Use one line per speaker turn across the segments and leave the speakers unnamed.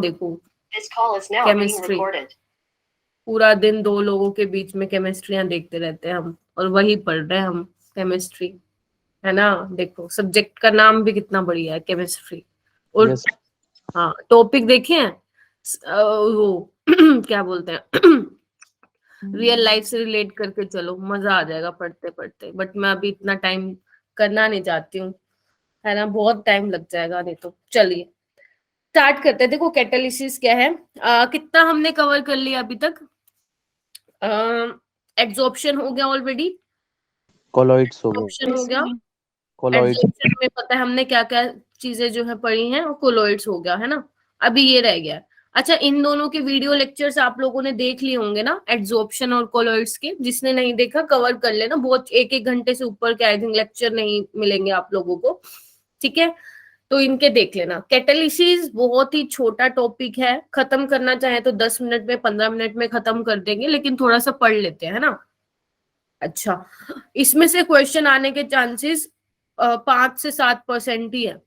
देखो केमिस्ट्री, पूरा दिन दो लोगों के बीच में केमिस्ट्रियां देखते रहते हैं हम, और वही पढ़ रहे हैं हम केमिस्ट्री, है ना। देखो सब्जेक्ट का नाम भी कितना बढ़िया है, केमिस्ट्री। और
yes.
हाँ, टॉपिक देखे हैं वो क्या बोलते हैं, रियल लाइफ से रिलेट करके चलो, मजा आ जाएगा पढ़ते पढ़ते। बट मैं अभी इतना टाइम करना नहीं चाहती हूँ, है ना, बहुत टाइम लग जाएगा नहीं तो। चलिए स्टार्ट करते हैं। देखो कैटालिसिस क्या है, कितना हमने कवर कर लिया अभी तक। एब्जॉर्प्शन हो गया ऑलरेडी,
कोलॉइड्स हो गया,
ऑप्शन हो गया,
कोलॉइड्स,
एब्जॉर्प्शन में पता है हमने क्या क्या चीजें जो है पढ़ी हैं, और कोलॉइड्स हो गया, है ना। अभी ये रह गया। अच्छा, इन दोनों के वीडियो लेक्चर्स आप लोगों ने देख लिए होंगे ना, एब्जॉर्प्शन और कोलॉइड्स के। जिसने नहीं देखा कवर कर लेना, बहुत 1-1 घंटे से ऊपर के आई थिंक लेक्चर नहीं मिलेंगे आप लोगों को, ठीक है। तो इनके देख लेना। कैटालिसिस बहुत ही छोटा टॉपिक है, खत्म करना चाहे तो 10 मिनट में 15 मिनट में खत्म कर देंगे, लेकिन थोड़ा सा पढ़ लेते हैं, है ना। अच्छा, इसमें से क्वेश्चन आने के चांसेस 5 से 7% ही है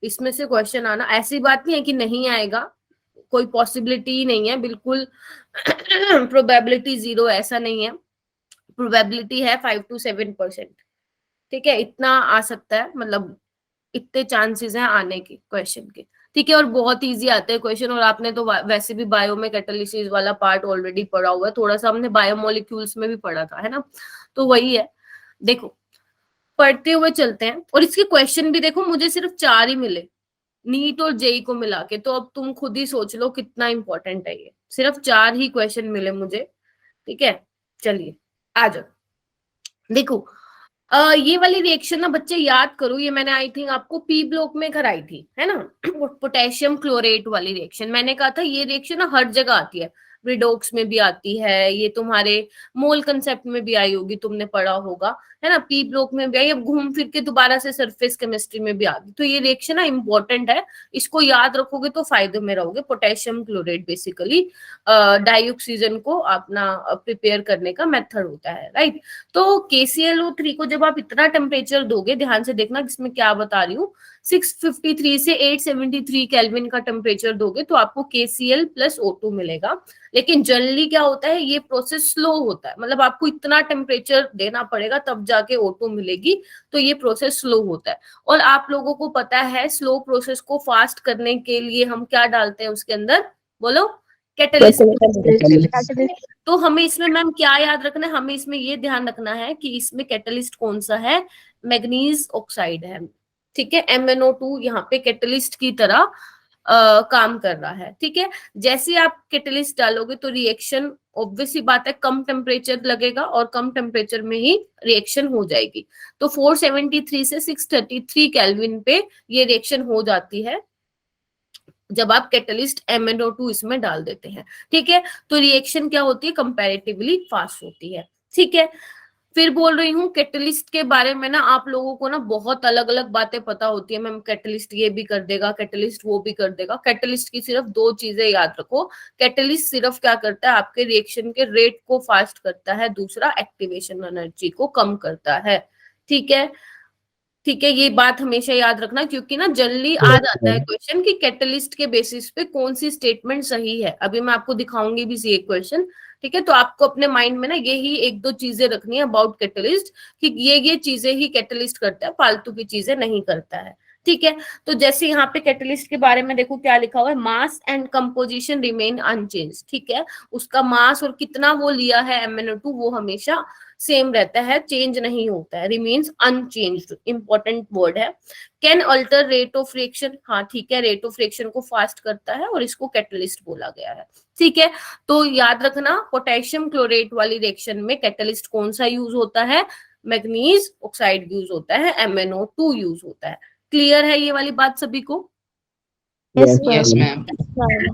इसमें से क्वेश्चन आना। ऐसी बात नहीं है कि नहीं आएगा, कोई पॉसिबिलिटी ही नहीं है, बिल्कुल प्रोबेबिलिटी 0, ऐसा नहीं है। प्रोबेबिलिटी है 5 to 7%, ठीक है, इतना आ सकता है, मतलब इतने चांसेस हैं आने के क्वेश्चन के, ठीक है। और बहुत इजी आते हैं क्वेश्चन, और आपने तो वैसे भी बायो में कैटालिसिस वाला पार्ट ऑलरेडी पढ़ा हुआ है, थोड़ा सा हमने बायोमोलिक्यूल्स में भी पढ़ा था, है ना। तो वही है, देखो पढ़ते हुए चलते हैं। और इसके क्वेश्चन भी देखो, मुझे सिर्फ 4 ही मिले नीट और जेई को मिला के, तो अब तुम खुद ही सोच लो कितना इंपॉर्टेंट है ये। सिर्फ 4 ही क्वेश्चन मिले मुझे, ठीक है। चलिए आ जाओ, देखो ये वाली रिएक्शन ना बच्चे याद करो, ये मैंने आई थिंक आपको पी ब्लॉक में कराई थी, है ना। पोटेशियम क्लोरेट वाली रिएक्शन, मैंने कहा था ये रिएक्शन ना हर जगह आती है, रिडोक्स में भी आती है, ये तुम्हारे मोल कंसेप्ट में भी आई होगी, तुमने पढ़ा होगा, है ना। पी ब्लॉक में भी आई, अब घूम फिर के दोबारा से सरफेस केमिस्ट्री में भी आ गई। तो ये रिएक्शन ना इंपॉर्टेंट है, इसको याद रखोगे तो फायदे में रहोगे। पोटेशियम क्लोरेट बेसिकली डाइऑक्सीजन को अपना प्रिपेयर करने का मेथड होता है, राइट। तो KClO3 को जब आप इतना टेम्परेचर दोगे, ध्यान से देखना इसमें क्या बता रही हूँ, 653 से 873 केल्विन का टेम्परेचर दोगे तो आपको KCl प्लस O2 मिलेगा। लेकिन जनरली क्या होता है, ये प्रोसेस स्लो होता है, मतलब आपको इतना टेम्परेचर देना पड़ेगा तब जाके O2 मिलेगी, तो ये प्रोसेस स्लो होता है। और आप लोगों को पता है स्लो प्रोसेस को फास्ट करने के लिए हम क्या डालते हैं उसके अंदर, बोलो, कैटलिस्ट। तो हमें इसमें मैम क्या याद रखना है, हमें इसमें ये ध्यान रखना है कि इसमें कैटलिस्ट कौन सा है, मैग्नीज ऑक्साइड है, ठीक है। MnO2 यहाँ पे कैटलिस्ट की तरह काम कर रहा है, ठीक है। जैसे आप कैटलिस्ट डालोगे तो रिएक्शन ऑब्वियस ही बात है कम टेम्परेचर लगेगा, और कम टेम्परेचर में ही रिएक्शन हो जाएगी। तो 473 से 633 केल्विन पे ये रिएक्शन हो जाती है जब आप कैटलिस्ट MnO2 इसमें डाल देते हैं, ठीक है। तो रिएक्शन क्या होती है, कंपैरेटिवली फास्ट होती है, ठीक है। फिर बोल रही हूँ कैटलिस्ट के बारे में ना, आप लोगों को ना बहुत अलग अलग बातें पता होती है, मैम कैटलिस्ट ये भी कर देगा, कैटलिस्ट वो भी कर देगा। कैटलिस्ट की सिर्फ 2 चीजें याद रखो, कैटलिस्ट सिर्फ क्या करता है, आपके रिएक्शन के रेट को फास्ट करता है, दूसरा एक्टिवेशन एनर्जी को कम करता है, ठीक है, ठीक है। ये बात हमेशा याद रखना, क्योंकि ना जल्दी आ जाता है क्वेश्चन कि कैटलिस्ट के बेसिस पे कौन सी स्टेटमेंट सही है। अभी मैं आपको दिखाऊंगी भी ये क्वेश्चन, ठीक है। तो आपको अपने माइंड में ना यही 1-2 चीजें रखनी है अबाउट कैटलिस्ट, कि ये चीजें ही कैटलिस्ट करता है, फालतू की चीजें नहीं करता है, ठीक है। तो जैसे यहाँ पे कैटलिस्ट के बारे में देखो क्या लिखा हुआ है, mass and composition remain unchange, ठीक है। उसका मास और कितना वो लिया है MnO2 वो हमेशा सेम रहता है, चेंज नहीं होता है, रिमेन्स अनचेंज्ड, इंपॉर्टेंट वर्ड है। Can alter rate of reaction, हाँ ठीक है, रेट ऑफ रिएक्शन को फास्ट करता है और इसको कैटलिस्ट बोला गया है, ठीक है। तो याद रखना पोटेशियम क्लोरेट वाली रिएक्शन में कैटलिस्ट कौन सा यूज होता है, मैग्नीज ऑक्साइड यूज होता है, MnO2 यूज होता है। क्लियर है ये वाली बात सभी को?
Yes ma'am.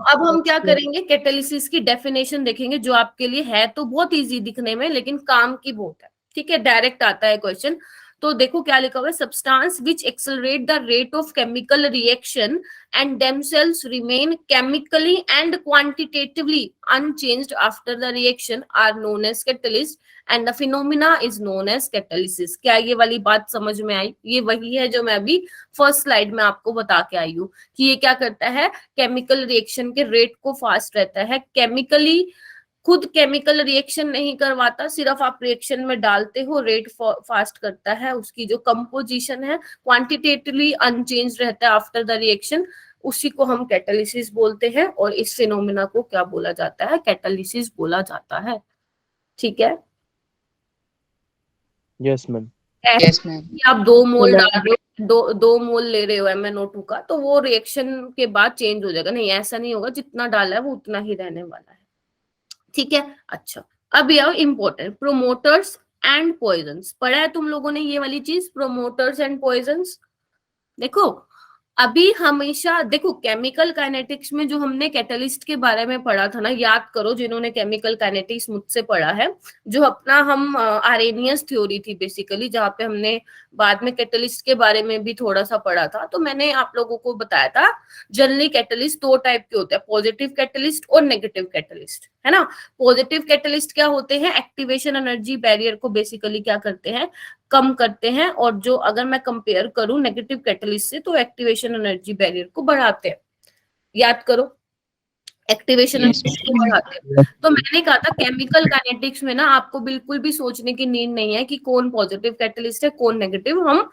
अब हम क्या करेंगे, कैटालिसिस की डेफिनेशन देखेंगे, जो आपके लिए है तो बहुत इजी दिखने में, लेकिन काम की बहुत है, ठीक है। डायरेक्ट आता है क्वेश्चन, तो देखो क्या लिखा हुआ है, substance which accelerate the rate of chemical reaction and themselves remain chemically and quantitatively unchanged after the reaction are known as catalyst and the phenomena is known as catalysis। क्या ये वाली बात समझ में आई? ये वही है जो मैं अभी फर्स्ट स्लाइड में आपको बता के आई हूँ कि ये क्या करता है, केमिकल रिएक्शन के रेट को फास्ट रहता है, केमिकली खुद केमिकल रिएक्शन नहीं करवाता, सिर्फ आप रिएक्शन में डालते हो, रेट फास्ट करता है, उसकी जो कंपोजिशन है क्वांटिटेटिवली अनचेंज रहता है आफ्टर द रिएक्शन, उसी को हम कैटालिसिस बोलते हैं। और इस फिनोमेना को क्या बोला जाता है, कैटालिसिस बोला जाता है। ठीक है,
यस मैम।
Yes, ma'am.
आप 2 मोल डाल रहे हो, दो मोल ले रहे हो MnO2 का, तो वो रिएक्शन के बाद चेंज हो जाएगा? नहीं, ऐसा नहीं होगा, जितना डाला है वो उतना ही रहने वाला है। ठीक है, अच्छा अब ये इंपॉर्टेंट, प्रोमोटर्स एंड पॉइजन्स। पढ़ा है तुम लोगों ने ये वाली चीज, प्रोमोटर्स एंड पॉइजन्स? देखो अभी हमेशा देखो केमिकल काइनेटिक्स में जो हमने कैटलिस्ट के बारे में पढ़ा था ना, याद करो जिन्होंने केमिकल काइनेटिक्स मुझसे पढ़ा है, जो अपना हम आरेनियस थ्योरी थी बेसिकली, जहाँ पे हमने बाद में कैटलिस्ट के बारे में भी थोड़ा सा पढ़ा था। तो मैंने आप लोगों को बताया था जनरली कैटलिस्ट 2 टाइप के होते हैं, पॉजिटिव कैटलिस्ट और नेगेटिव कैटलिस्ट, है ना। पॉजिटिव कैटलिस्ट क्या होते हैं, एक्टिवेशन एनर्जी बैरियर को बेसिकली क्या करते हैं, कम करते हैं, और जो अगर मैं कंपेयर करूं नेगेटिव कैटलिस्ट से, तो एक्टिवेशन एनर्जी बैरियर को बढ़ाते हैं। याद करो, एक्टिवेशन एनर्जी को बढ़ाते हैं। तो मैंने कहा था केमिकल काइनेटिक्स में ना आपको बिल्कुल भी सोचने की नीड नहीं है कि कौन पॉजिटिव कैटलिस्ट है कौन नेगेटिव। हम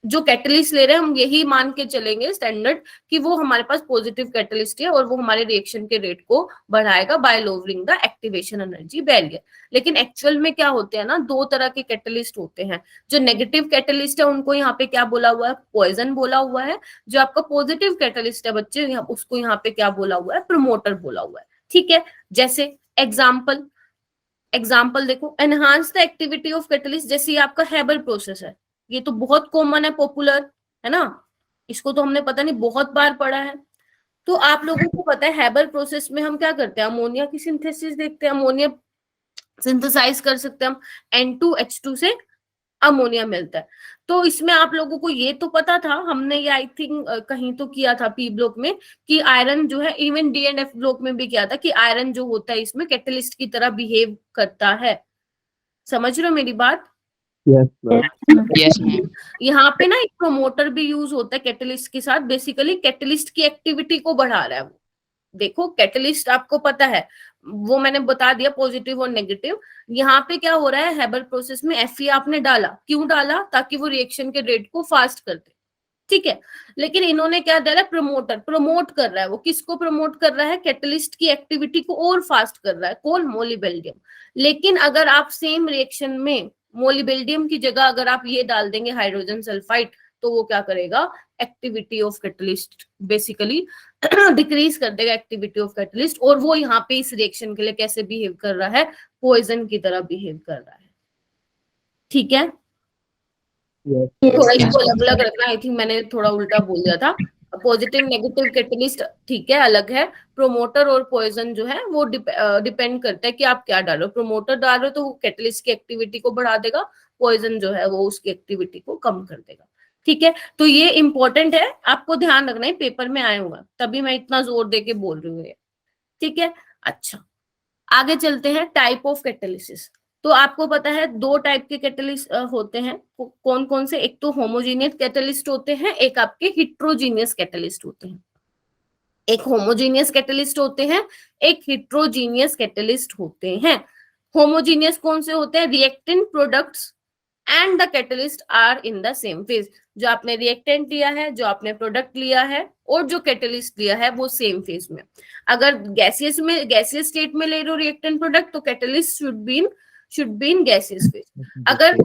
जो कैटलिस्ट ले रहे हैं हम यही मान के चलेंगे स्टैंडर्ड कि वो हमारे पास पॉजिटिव कैटलिस्ट है और वो हमारे रिएक्शन के रेट को बढ़ाएगा bye lowering the activation energy barrier. लेकिन एक्चुअल में क्या होते हैं ना, 2 तरह के कैटलिस्ट होते हैं। जो नेगेटिव कैटलिस्ट है उनको यहाँ पे क्या बोला हुआ है, पॉइजन बोला हुआ है। जो आपका पॉजिटिव कैटलिस्ट है बच्चे, उसको यहाँ पे क्या बोला हुआ है, प्रमोटर बोला हुआ है। ठीक है, जैसे एग्जाम्पल देखो, enhance the activity of catalyst, जैसे आपका हेबर प्रोसेस है, ये तो बहुत कॉमन है, पॉपुलर है ना, इसको तो हमने पता नहीं बहुत बार पढ़ा है। तो आप लोगों को पता है हेबर प्रोसेस में हम क्या करते हैं, अमोनिया की सिंथेसिस देखते हैं, अमोनिया सिंथेसाइज कर सकते हैं हम, N2H2 से अमोनिया मिलता है। तो इसमें आप लोगों को ये तो पता था, हमने ये आई थिंक कहीं तो किया था पी ब्लॉक में, कि आयरन जो है, even D and F block में भी किया था, कि आयरन जो होता है इसमें कैटलिस्ट की तरह बिहेव करता है। समझ रहे हो मेरी बात?
Yes, ma'am.
यहाँ पे ना एक प्रोमोटर भी यूज होता है कैटलिस्ट के साथ, बेसिकली कैटलिस्ट की एक्टिविटी को बढ़ा रहा है वो। देखो कैटलिस्ट आपको पता है, वो मैंने बता दिया पॉजिटिव और नेगेटिव। यहाँ पे क्या हो रहा है, हेबर प्रोसेस में Fe आपने डाला, क्यों डाला, ताकि वो रिएक्शन के रेट को फास्ट कर दे। ठीक है, लेकिन इन्होंने क्या डाला, प्रमोटर, प्रमोट कर रहा है। वो किसको प्रमोट कर रहा है, कैटलिस्ट की एक्टिविटी को और फास्ट कर रहा है। कौन, मोलिबेल्डियम। लेकिन अगर आप सेम रिएक्शन में मोलिबेल्डियम की जगह अगर आप ये डाल देंगे हाइड्रोजन सल्फाइड, तो वो क्या करेगा, activity of catalyst basically decrease कर देगा, एक्टिविटी ऑफ कैटलिस्ट। और वो यहाँ पे इस रिएक्शन के लिए कैसे बिहेव कर रहा है, पॉइजन की तरह बिहेव कर रहा है। ठीक है, थोड़ा इसको अलग अलग रखना, आई थिंक मैंने थोड़ा उल्टा बोल दिया था। पॉजिटिव नेगेटिव कैटलिस्ट ठीक है, अलग है। प्रोमोटर और पॉइजन जो है वो डिपेंड करता है कि आप क्या डाल रहे हो। प्रोमोटर डाल रहे हो तो वो कैटलिस्ट की एक्टिविटी को बढ़ा देगा, पॉइजन जो है वो उसकी एक्टिविटी को कम कर देगा। ठीक है, तो ये इंपॉर्टेंट है, आपको ध्यान रखना है, पेपर में आया हुआ, तभी मैं इतना जोर दे के बोल रही हूँ। ठीक है, अच्छा आगे चलते हैं, टाइप ऑफ कैटालिसिस। तो आपको पता है 2 टाइप के कैटलिस्ट होते हैं, कौन कौन से, एक तो होमोजीनियस कैटलिस्ट होते हैं, एक आपके हिट्रोजीनियस कैटलिस्ट होते हैं। एक होमोजीनियस कैटलिस्ट होते हैं, एक हिट्रोजीनियस कैटलिस्ट होते हैं। होमोजीनियस कौन से होते हैं, reactant products and the catalyst are in the same phase. जो आपने रिएक्टेंट लिया है, जो आपने प्रोडक्ट लिया है और जो कैटलिस्ट लिया है वो सेम फेज में। अगर गैसियस स्टेट में ले रहे हो रिएक्टेंट प्रोडक्ट, तो catalyst should be in gaseous phase. अगर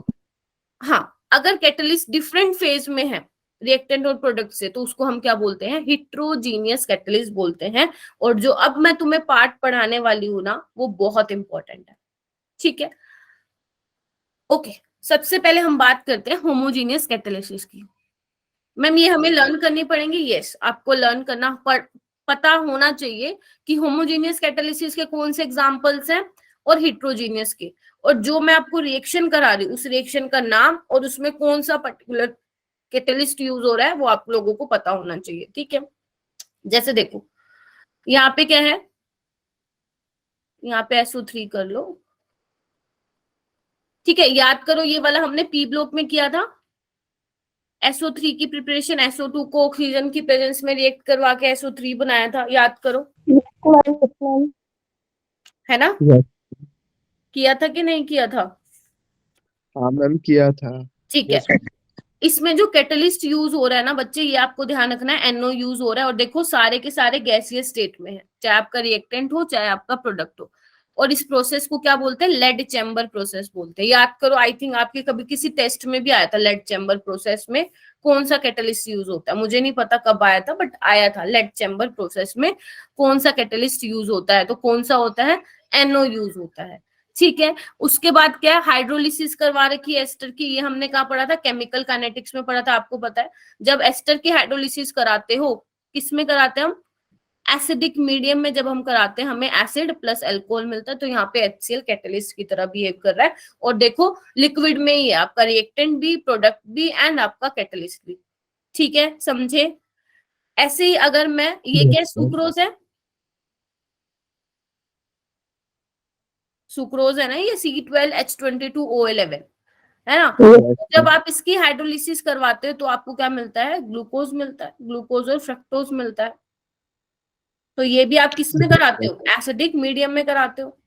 कैटलिस्ट डिफरेंट फेज में है रिएक्टेंट और प्रोडक्ट से, तो उसको हम क्या बोलते हैं, हिट्रोजीनियस कैटलिस्ट बोलते हैं। और जो अब मैं तुम्हें पार्ट पढ़ाने वाली हूं ना, वो बहुत इंपॉर्टेंट है। ठीक है, ओके, सबसे पहले हम बात करते हैं होमोजीनियस कैटालिसिस की। मैम ये हमें लर्न करनी पड़ेंगी, यस आपको लर्न करना पता होना चाहिए कि होमोजीनियस कैटालिसिस के कौन से एग्जांपल्स हैं और हिट्रोजीनियस के, और जो मैं आपको रिएक्शन करा रही हूँ उस रिएक्शन का नाम और उसमें कौन सा पर्टिकुलर कैटेलिस्ट यूज हो रहा है वो आप लोगों को पता होना चाहिए, ठीक है। जैसे देखो यहाँ पे क्या है, यहाँ पे SO3 कर लो, ठीक है। याद करो ये वाला हमने पी ब्लॉक में किया था, SO3 की प्रिपरेशन, SO2 को ऑक्सीजन की प्रेजेंस में रिएक्ट करवा के SO3 बनाया था, याद करो, है ना।
Yes.
किया था कि नहीं किया था,
हाँ मैम किया था।
ठीक है। इसमें जो कैटलिस्ट यूज हो रहा है ना बच्चे, ये आपको ध्यान रखना है, NO यूज हो रहा है, और देखो सारे के सारे गैसियस स्टेट में है, चाहे आपका रिएक्टेंट हो चाहे आपका प्रोडक्ट हो। और इस प्रोसेस को क्या बोलते हैं, लेड चैम्बर प्रोसेस बोलते हैं। याद करो, आई थिंक आपके कभी किसी टेस्ट में भी आया था, लेड चैम्बर प्रोसेस में कौन सा कैटलिस्ट यूज होता है, मुझे नहीं पता कब आया था बट आया था, लेड चैम्बर प्रोसेस में कौन सा कैटलिस्ट यूज होता है, तो कौन सा होता है, NO यूज होता है, ठीक है। उसके बाद क्या है, हाइड्रोलिसिस करवा रखी है एस्टर की, ये हमने कहा पढ़ा था, केमिकल काइनेटिक्स में पढ़ा था, आपको पता है। जब एस्टर की हाइड्रोलिसिस कराते हो, किस में कराते हैं हम, एसिडिक मीडियम में जब हम कराते हैं हमें एसिड प्लस अल्कोहल मिलता है, तो यहाँ पे HCl कैटलिस्ट की तरह बिहेव कर रहा है। और देखो लिक्विड में ही है आपका रिएक्टेंट भी, प्रोडक्ट भी एंड आपका कैटलिस्ट भी, ठीक है, समझे। ऐसे ही अगर मैं ये क्या सुक्रोज है, सुक्रोज है ना, ये C12H22O11 है ना। तो जब आप इसकी हाइड्रोलिसिस करवाते हो तो आपको क्या मिलता है, ग्लूकोज मिलता है, ग्लूकोज और फ्रक्टोज मिलता है। तो ये भी आप किस में कराते हो, एसिडिक मीडियम में कराते हो,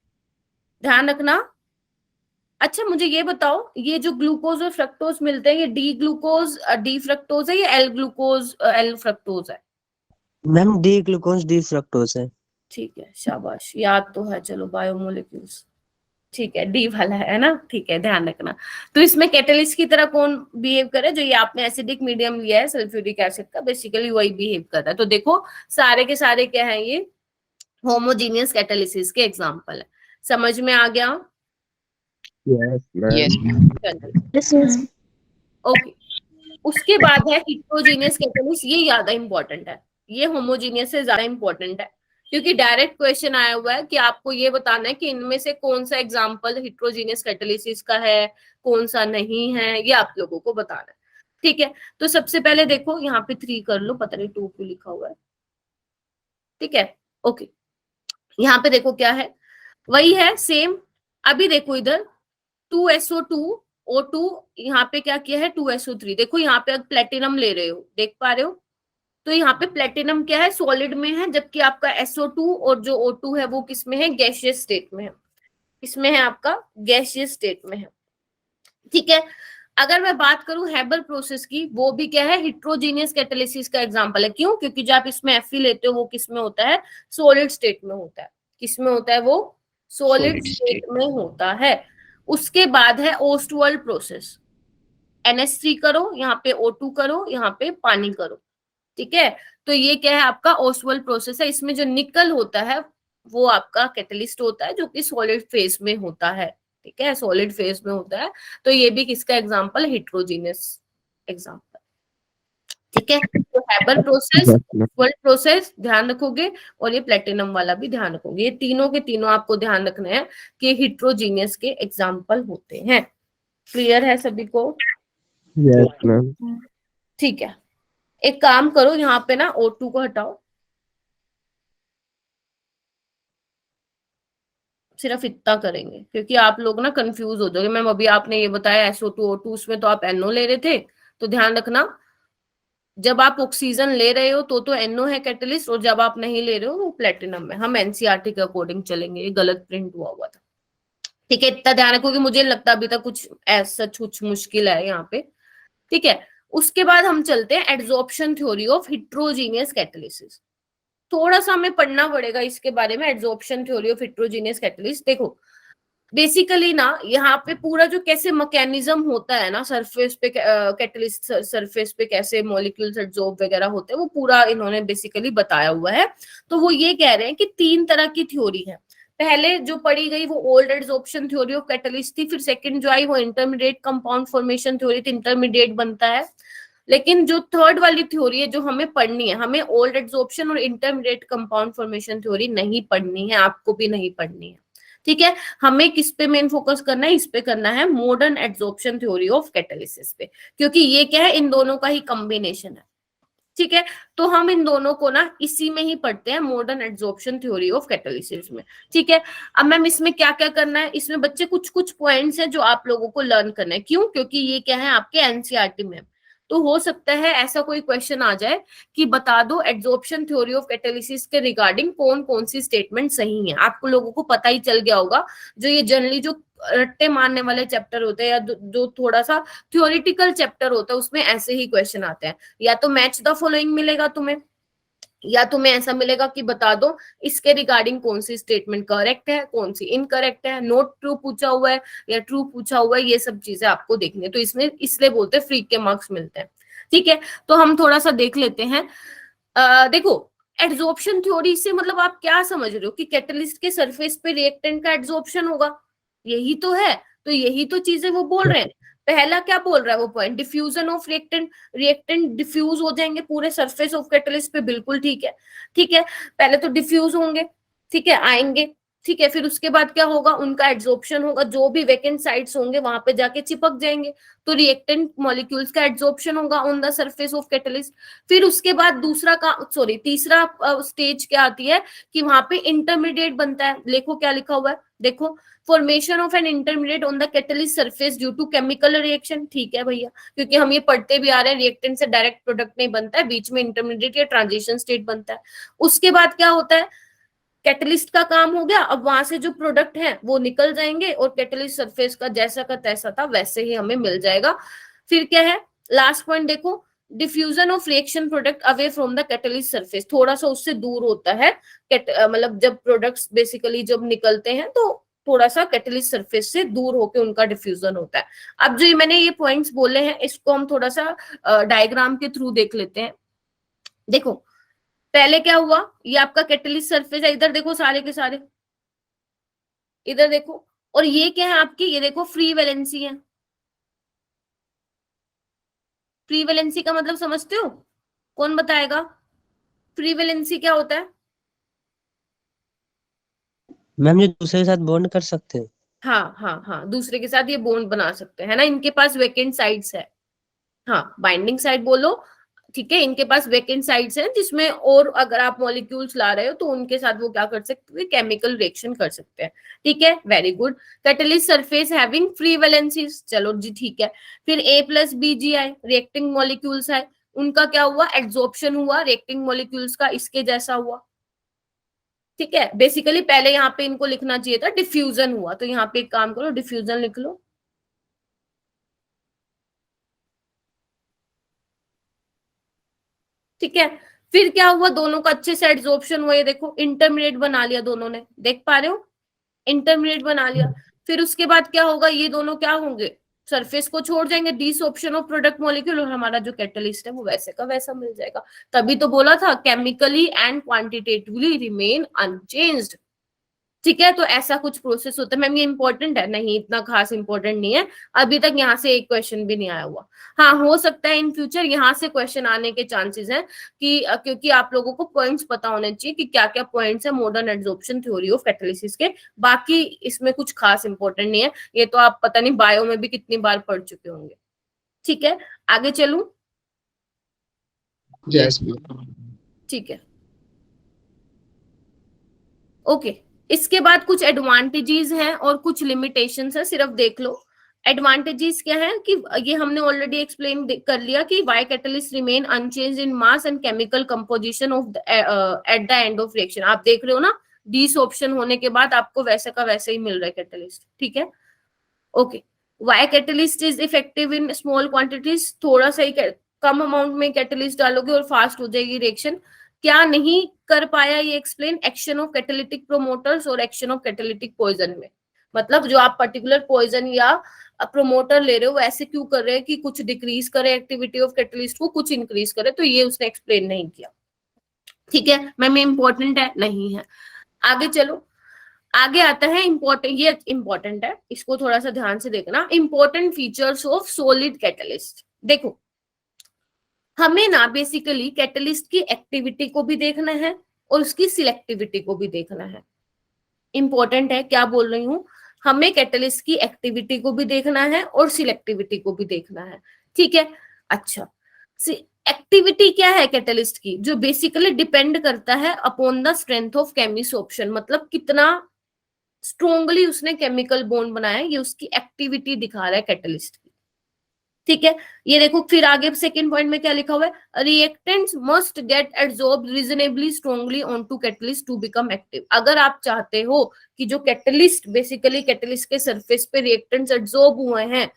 ध्यान रखना। अच्छा मुझे ये बताओ, ये जो ग्लूकोज और फ्रक्टोज मिलते हैं, ये डी ग्लूकोज डी फ्रक्टोज है या एल ग्लूकोज एल फ्रक्टोज है,
ma'am D glucose D fructose है।
ठीक है, शाबाश, याद तो है, चलो बायोमोलिक्यूल्स, ठीक है, डी वाला है ना, ठीक है, ध्यान रखना। तो इसमें कैटलिस्ट की तरह कौन बिहेव करे, जो ये आपने एसिडिक मीडियम लिया है सल्फ्यूरिक एसिड का, बेसिकली वही बिहेव कर रहा है। तो देखो सारे के सारे क्या है, ये होमोजीनियस कैटालिसिस के एग्जांपल है, समझ में आ गया।
Yes ma'am.
Yes, ma'am.
Okay, उसके बाद है हिट्रोजीनियस कैटालिसिस, ये ज्यादा इंपॉर्टेंट है, ये होमोजीनियस से ज्यादा इंपॉर्टेंट है, क्योंकि डायरेक्ट क्वेश्चन आया हुआ है कि आपको ये बताना है कि इनमें से कौन सा एग्जांपल हिट्रोजीनियस कैटालिसिस का है, कौन सा नहीं है, ये आप लोगों को बताना है, ठीक है। तो सबसे पहले देखो यहाँ पे 3 कर लो, पता नहीं 2 क्यों लिखा हुआ है, ठीक है, ओके। यहाँ पे देखो क्या है, वही है सेम। अभी देखो इधर 2SO2O2, यहाँ पे क्या किया है 2SO3, देखो यहाँ पे प्लेटिनम ले रहे हो, देख पा रहे हो, तो यहाँ पे प्लेटिनम क्या है, सॉलिड में है, जबकि आपका SO2 और जो O2 है वो किस में है, गैसियस स्टेट में है, इसमें है आपका गैसियस स्टेट में है, ठीक है। अगर मैं बात करूं हेबर प्रोसेस की, वो भी क्या है, हिट्रोजीनियस कैटालिसिस का एग्जांपल है। क्यों, क्योंकि जब आप इसमें Fe लेते हो वो किस में होता है, सॉलिड स्टेट में होता है, किस में होता है वो, सॉलिड
Solid
स्टेट
state.
में होता है। उसके बाद है ओस्टवर्ल्ड प्रोसेस, NH3 करो, यहाँ पे O2 करो, यहाँ पे पानी करो, ठीक है। तो ये क्या है, आपका ओस्टवर्ल्ड प्रोसेस है। इसमें जो निकल होता है वो आपका कैटलिस्ट होता है, जो कि सॉलिड फेज में होता है, ठीक है, सॉलिड फेज में होता है। तो ये भी किसका एग्जांपल, हिट्रोजीनियस एग्जांपल, ठीक है। तो हेबर प्रोसेस, ओस्टवर्ल्ड प्रोसेस ध्यान रखोगे, और ये प्लेटिनम वाला भी ध्यान रखोगे, ये तीनों के तीनों आपको ध्यान रखना है कि हिट्रोजीनियस के एग्जाम्पल होते हैं। क्लियर है सभी को,
Yes मैम।
ठीक है। एक काम करो, यहाँ पे ना O2 को हटाओ, सिर्फ इतना करेंगे क्योंकि आप लोग ना कंफ्यूज हो जाओगे। मैम अभी आपने ये बताया SO2O2, उसमें तो आप NO ले रहे थे, तो ध्यान रखना जब आप ऑक्सीजन ले रहे हो तो NO है कैटलिस्ट, और जब आप नहीं ले रहे हो वो प्लेटिनम है। हम NCERT के अकॉर्डिंग चलेंगे, ये गलत प्रिंट हुआ था, ठीक है, इतना ध्यान रखो कि मुझे लगता अभी तक कुछ ऐसा कुछ मुश्किल है यहाँ पे, ठीक है। उसके बाद हम चलते हैं adsorption theory of heterogeneous catalysis. थोड़ा सा हमें पढ़ना पड़ेगा इसके बारे में, adsorption theory of heterogeneous catalysis. देखो बेसिकली ना यहाँ पे पूरा जो कैसे मैकेनिज्म होता है ना सरफेस पे, कैटलिस्ट सरफेस पे कैसे मॉलिक्यूल्स एड्सॉर्ब वगैरह होते हैं, वो पूरा इन्होंने बेसिकली बताया हुआ है। तो वो ये कह रहे हैं कि 3 तरह की थ्योरी है। पहले जो पढ़ी गई वो old adsorption theory of catalyst थी, फिर सेकंड जो आई वो इंटरमीडिएट कंपाउंड फॉर्मेशन थ्योरी थी, इंटरमीडिएट बनता है। लेकिन जो थर्ड वाली थ्योरी है जो हमें पढ़नी है, हमें ओल्ड एड्सॉर्प्शन और इंटरमीडिएट कंपाउंड फॉर्मेशन थ्योरी नहीं पढ़नी है, आपको भी नहीं पढ़नी है, ठीक है, हमें किस पे मेन फोकस करना है, इस पे करना है, modern adsorption theory of catalysis पे, क्योंकि ये क्या है, इन दोनों का ही कॉम्बिनेशन है। ठीक है, तो हम इन दोनों को ना इसी में ही पढ़ते हैं, modern adsorption theory of catalysis में। ठीक है, अब मैम इसमें क्या क्या करना है, इसमें बच्चे कुछ कुछ पॉइंट्स हैं जो आप लोगों को लर्न करना है। क्यों? क्योंकि ये क्या है, आपके एनसीईआरटी में। तो हो सकता है ऐसा कोई क्वेश्चन आ जाए कि बता दो एड्सॉर्प्शन थ्योरी ऑफ कैटालिसिस के रिगार्डिंग कौन कौन सी स्टेटमेंट सही है। आपको लोगों को पता ही चल गया होगा, जो ये जनरली जो रट्टे मारने वाले चैप्टर होते हैं या जो थोड़ा सा थ्योरेटिकल चैप्टर होता है, उसमें ऐसे ही क्वेश्चन आते हैं। या तो मैच द फॉलोइंग मिलेगा तुम्हें, या तुम्हें ऐसा मिलेगा कि बता दो इसके रिगार्डिंग कौन सी स्टेटमेंट करेक्ट है, कौन सी इनकरेक्ट है, नॉट ट्रू पूछा हुआ है या ट्रू पूछा हुआ है, ये सब चीजें आपको देखनी है। तो इसमें इसलिए बोलते हैं फ्री के मार्क्स मिलते हैं। ठीक है, तो हम थोड़ा सा देख लेते हैं। देखो, एड्सॉर्प्शन थ्योरी से मतलब आप क्या समझ रहे हो कि कैटलिस्ट के सरफेस पे रिएक्टेंट का एड्सॉर्प्शन होगा, यही तो है। तो यही तो चीजें वो बोल रहे हैं। पहला क्या बोल रहा है वो point, diffusion of reactant, reactant diffuse हो जाएंगे पूरे सरफेस ऑफ कैटलिस्ट पे, बिल्कुल ठीक है। ठीक है, पहले तो डिफ्यूज होंगे, ठीक है, आएंगे, ठीक है, फिर उसके बाद क्या होगा, उनका एड्सॉर्प्शन होगा, जो भी वैकेंट साइट्स होंगे वहां पे जाके चिपक जाएंगे, तो रिएक्टेंट मॉलिक्यूल्स का एड्सॉर्प्शन होगा on the surface of catalyst. फिर उसके बाद तीसरा स्टेज क्या आती है कि वहां पे इंटरमीडिएट बनता है। देखो क्या लिखा हुआ है, देखो, formation of an intermediate on the catalyst surface due to chemical reaction. ठीक है भैया, क्योंकि हम ये पढ़ते भी आ रहे हैं, रिएक्टेंट से डायरेक्ट प्रोडक्ट नहीं बनता है, बीच में इंटरमीडिएट या ट्रांजिशन स्टेट बनता है। उसके बाद क्या होता है, कैटलिस्ट का काम हो गया, अब वहां से जो प्रोडक्ट है वो निकल जाएंगे और कैटलिस्ट सरफेस का जैसा का तैसा था वैसे ही हमें मिल जाएगा। फिर क्या है, लास्ट पॉइंट देखो, diffusion of reaction product away from the catalyst surface, थोड़ा सा उससे दूर होता है, मतलब जब प्रोडक्ट्स बेसिकली जब निकलते हैं तो थोड़ा सा कैटलिस्ट सरफेस से दूर होके उनका डिफ्यूजन होता है। अब जो मैंने ये पॉइंट्स बोले हैं, इसको हम थोड़ा सा डायग्राम के थ्रू देख लेते हैं। देखो, पहले क्या हुआ, ये आपका कैटलिस्ट सरफेस है, इधर देखो सारे के सारे, इधर देखो, और ये क्या है आपकी, ये देखो फ्री वैलेंसी है। फ्री वैलेंसी का मतलब समझते हो, कौन बताएगा फ्री वैलेंसी क्या होता है?
मैम ये दूसरे के साथ बॉन्ड कर सकते हैं।
हाँ हाँ हाँ, दूसरे के साथ ये बॉन्ड बना सकते हैं ना, इनके पास वेकेंट साइड्स है। हाँ, बाइंडिंग साइड बोलो, ठीक है, इनके पास वेकेंट साइड्स हैं जिसमें, और अगर आप मॉलिक्यूल्स ला रहे हो तो उनके साथ वो क्या कर सकते हैं, केमिकल रिएक्शन कर सकते हैं। ठीक है, very good. Catalyst surface having free valencies, चलो जी ठीक है। फिर A+BgI रिएक्टिंग मॉलिक्यूल्स है, उनका क्या हुआ, एड्सॉर्प्शन हुआ रिएक्टिंग मॉलिक्यूल्स का, इसके जैसा हुआ। ठीक है, बेसिकली पहले यहाँ पे इनको लिखना चाहिए था डिफ्यूजन हुआ, तो यहाँ पे एक काम करो, डिफ्यूजन लिख लो। ठीक है, फिर क्या हुआ, दोनों का अच्छे से एड्सॉर्प्शन हुआ, ये देखो इंटरमीडिएट बना लिया दोनों ने, देख पा रहे हो, इंटरमीडिएट बना लिया। फिर उसके बाद क्या होगा, ये दोनों क्या होंगे, सरफेस को छोड़ जाएंगे, डिसऑप्शन ऑफ प्रोडक्ट मॉलिक्यूल, और हमारा जो कैटलिस्ट है वो वैसे का वैसा मिल जाएगा। तभी तो बोला था chemically and quantitatively remain unchanged. ठीक है, तो ऐसा कुछ प्रोसेस होता है। मैम ये इंपॉर्टेंट है? नहीं, इतना खास इंपॉर्टेंट नहीं है, अभी तक यहाँ से एक क्वेश्चन भी नहीं आया हुआ। हाँ, हो सकता है इन फ्यूचर यहाँ से क्वेश्चन आने के चांसेस हैं, कि क्योंकि आप लोगों को पॉइंट्स पता होने चाहिए कि क्या क्या पॉइंट्स है modern adsorption theory of catalysis के। बाकी इसमें कुछ खास इंपॉर्टेंट नहीं है, ये तो आप पता नहीं बायो में भी कितनी बार पढ़ चुके होंगे। ठीक है, आगे चलूं?
यस।
ठीक है, ओके। इसके बाद कुछ एडवांटेजेस हैं और कुछ लिमिटेशंस है, सिर्फ देख लो। एडवांटेजेस क्या है कि ये हमने ऑलरेडी एक्सप्लेन कर लिया कि why catalyst remain unchanged in mass and chemical composition of at the end of reaction. आप देख रहे हो ना, डिसऑप्शन होने के बाद आपको वैसे का वैसे ही मिल रहा है कैटलिस्ट। ठीक है, okay. Why catalyst is effective in small quantities, थोड़ा सा ही कम अमाउंट में कैटलिस्ट डालोगे और फास्ट हो जाएगी रिएक्शन। क्या नहीं कर पाया ये explain, action of catalytic promoters और एक्शन ऑफ कैटालिटिक पॉइजन में, मतलब जो आप पर्टिकुलर पॉइजन या प्रोमोटर ले रहे हो ऐसे क्यों कर रहे हैं कि कुछ डिक्रीज करे एक्टिविटी ऑफ कैटलिस्ट को, कुछ इंक्रीज करे, तो ये उसने एक्सप्लेन नहीं किया। ठीक है, मैम इंपॉर्टेंट है? नहीं है। आगे चलो, आगे आता है इंपॉर्टेंट, ये इंपॉर्टेंट है, इसको थोड़ा सा ध्यान से देखना। Important features of solid catalyst. देखो, हमें ना बेसिकली कैटलिस्ट की एक्टिविटी को भी देखना है और उसकी सिलेक्टिविटी को भी देखना है। इंपॉर्टेंट है, क्या बोल रही हूँ, हमें कैटलिस्ट की एक्टिविटी को भी देखना है और सिलेक्टिविटी को भी देखना है, ठीक है। अच्छा, एक्टिविटी क्या है कैटलिस्ट की, जो बेसिकली डिपेंड करता है अपॉन द स्ट्रेंथ ऑफ केमिसोर्प्शन, मतलब कितना स्ट्रोंगली उसने केमिकल बॉन्ड बनाया है, ये उसकी एक्टिविटी दिखा रहा है कैटलिस्ट की, ठीक है। ये देखो फिर आगे सेकंड पॉइंट में क्या लिखा हुआ है, reactants must get absorbed reasonably strongly onto catalyst to become active. अगर आप चाहते हो कि जो कैटलिस्ट बेसिकली कैटलिस्ट के सरफेस पे रिएक्टेंट्स एब्सॉर्ब हुए हैं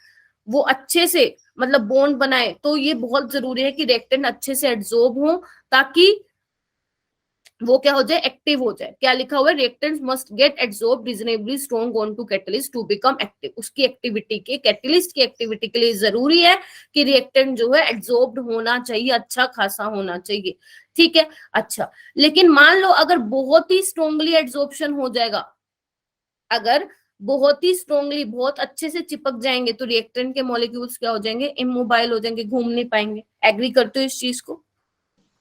वो अच्छे से मतलब बॉन्ड बनाए, तो ये बहुत जरूरी है कि रिएक्टेंट अच्छे से एब्सॉर्ब हो ताकि वो क्या हो जाए, एक्टिव हो जाए। क्या लिखा हुआ है, reactants must get absorbed reasonably strong onto catalyst to become active. उसकी एक्टिविटी के, कैटलिस्ट की एक्टिविटी के लिए जरूरी है कि रिएक्टेंट जो है एब्सॉर्ब्ड होना चाहिए, अच्छा खासा होना चाहिए, ठीक है। अच्छा, लेकिन मान लो अगर बहुत ही स्ट्रांगली एब्सॉर्प्शन हो जाएगा, अगर बहुत ही स्ट्रांगली बहुत अच्छे से चिपक जाएंगे तो रिएक्टेंट के मॉलिक्यूल्स क्या हो जाएंगे, इमोबाइल हो जाएंगे, घूम नहीं पाएंगे। एग्री करते हो इस चीज को,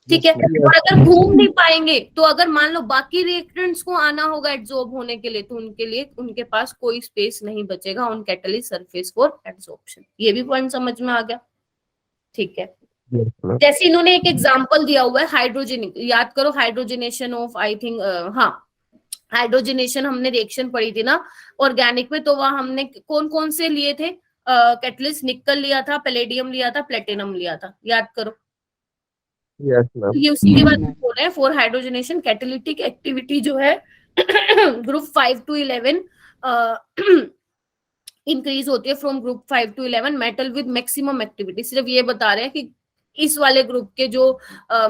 ठीक है। और अगर घूम नहीं पाएंगे तो अगर मान लो बाकी रिएक्टेंट्स को आना होगा एब्सॉर्ब होने के लिए, तो उनके लिए उनके पास कोई स्पेस नहीं बचेगा on catalyst surface for absorption. ये भी पॉइंट समझ में आ गया, ठीक है। जैसे इन्होंने एक एग्जांपल दिया हुआ है हाइड्रोजन, याद करो हाइड्रोजनेशन ऑफ, आई थिंक हाँ हाइड्रोजनेशन हमने रिएक्शन पढ़ी थी ना ऑर्गेनिक में, तो वहां हमने कौन कौन से लिए थे कैटलिस्ट, निकल लिया था, पैलेडियम लिया था, प्लेटिनम लिया था, याद करो।
Yes ma'am.
ये उसी के बारे में बोल रहे हैं, फॉर हाइड्रोजनेशन कैटालिटिक एक्टिविटी जो है ग्रुप 5 to 11 इंक्रीज होती है from group 5 to 11 metal with maximum activity. सिर्फ ये बता रहे हैं कि इस वाले ग्रुप के जो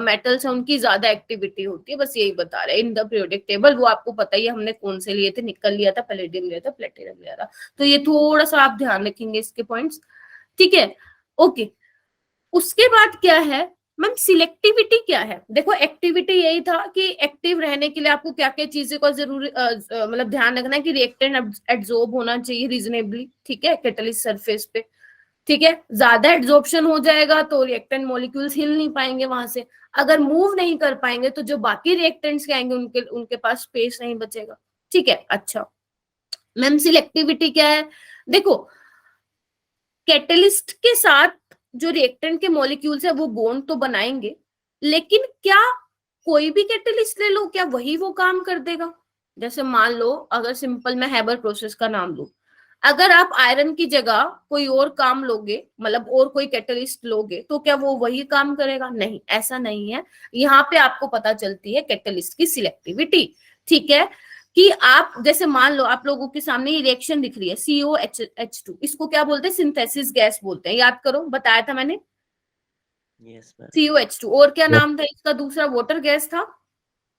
मेटल्स हैं उनकी ज्यादा एक्टिविटी होती है, बस यही बता रहे हैं इन द पीरियोडिक टेबल। वो आपको पता ही है हमने कौन से लिए थे, निकल लिया था, पैलेडियम लिया था, प्लेटिनम लिया था, तो ये थोड़ा सा आप ध्यान रखेंगे इसके पॉइंट्स, ठीक है। ओके, उसके बाद क्या है मैम, सिलेक्टिविटी क्या है। देखो एक्टिविटी यही था कि एक्टिव रहने के लिए आपको क्या क्या चीजें का जरूरी मतलब ध्यान रखना है कि रिएक्टेंट एब्सॉर्ब होना चाहिए रीजनेबली, ठीक है, कैटलिस्ट सरफेस पे, ठीक है। ज्यादा एब्जॉर्प्शन हो जाएगा तो रिएक्टेंट मॉलिक्यूल्स हिल नहीं पाएंगे वहां से, अगर मूव नहीं कर पाएंगे तो जो बाकी रिएक्टेंट्स के आएंगे उनके पास स्पेस नहीं बचेगा, ठीक है। अच्छा मैम, सिलेक्टिविटी क्या है, देखो कैटलिस्ट के साथ जो रिएक्टेंट के मॉलिक्यूल्स है वो बॉन्ड तो बनाएंगे, लेकिन क्या कोई भी कैटलिस्ट ले लो क्या वही वो काम कर देगा। जैसे मान लो अगर सिंपल मैं हैबर प्रोसेस का नाम लूं, अगर आप आयरन की जगह कोई और काम लोगे, मतलब और कोई कैटलिस्ट लोगे, तो क्या वो वही काम करेगा, नहीं, ऐसा नहीं है। यहाँ पे आपको पता चलती है कैटलिस्ट की सिलेक्टिविटी, ठीक है, कि आप जैसे मान लो आप लोगों के सामने ये रिएक्शन दिख रही है COH2, इसको क्या बोलते हैं, सिंथेसिस गैस बोलते हैं, याद करो बताया था मैंने,
यस मैम,
COH2। और क्या नाम था इसका दूसरा, वाटर गैस था,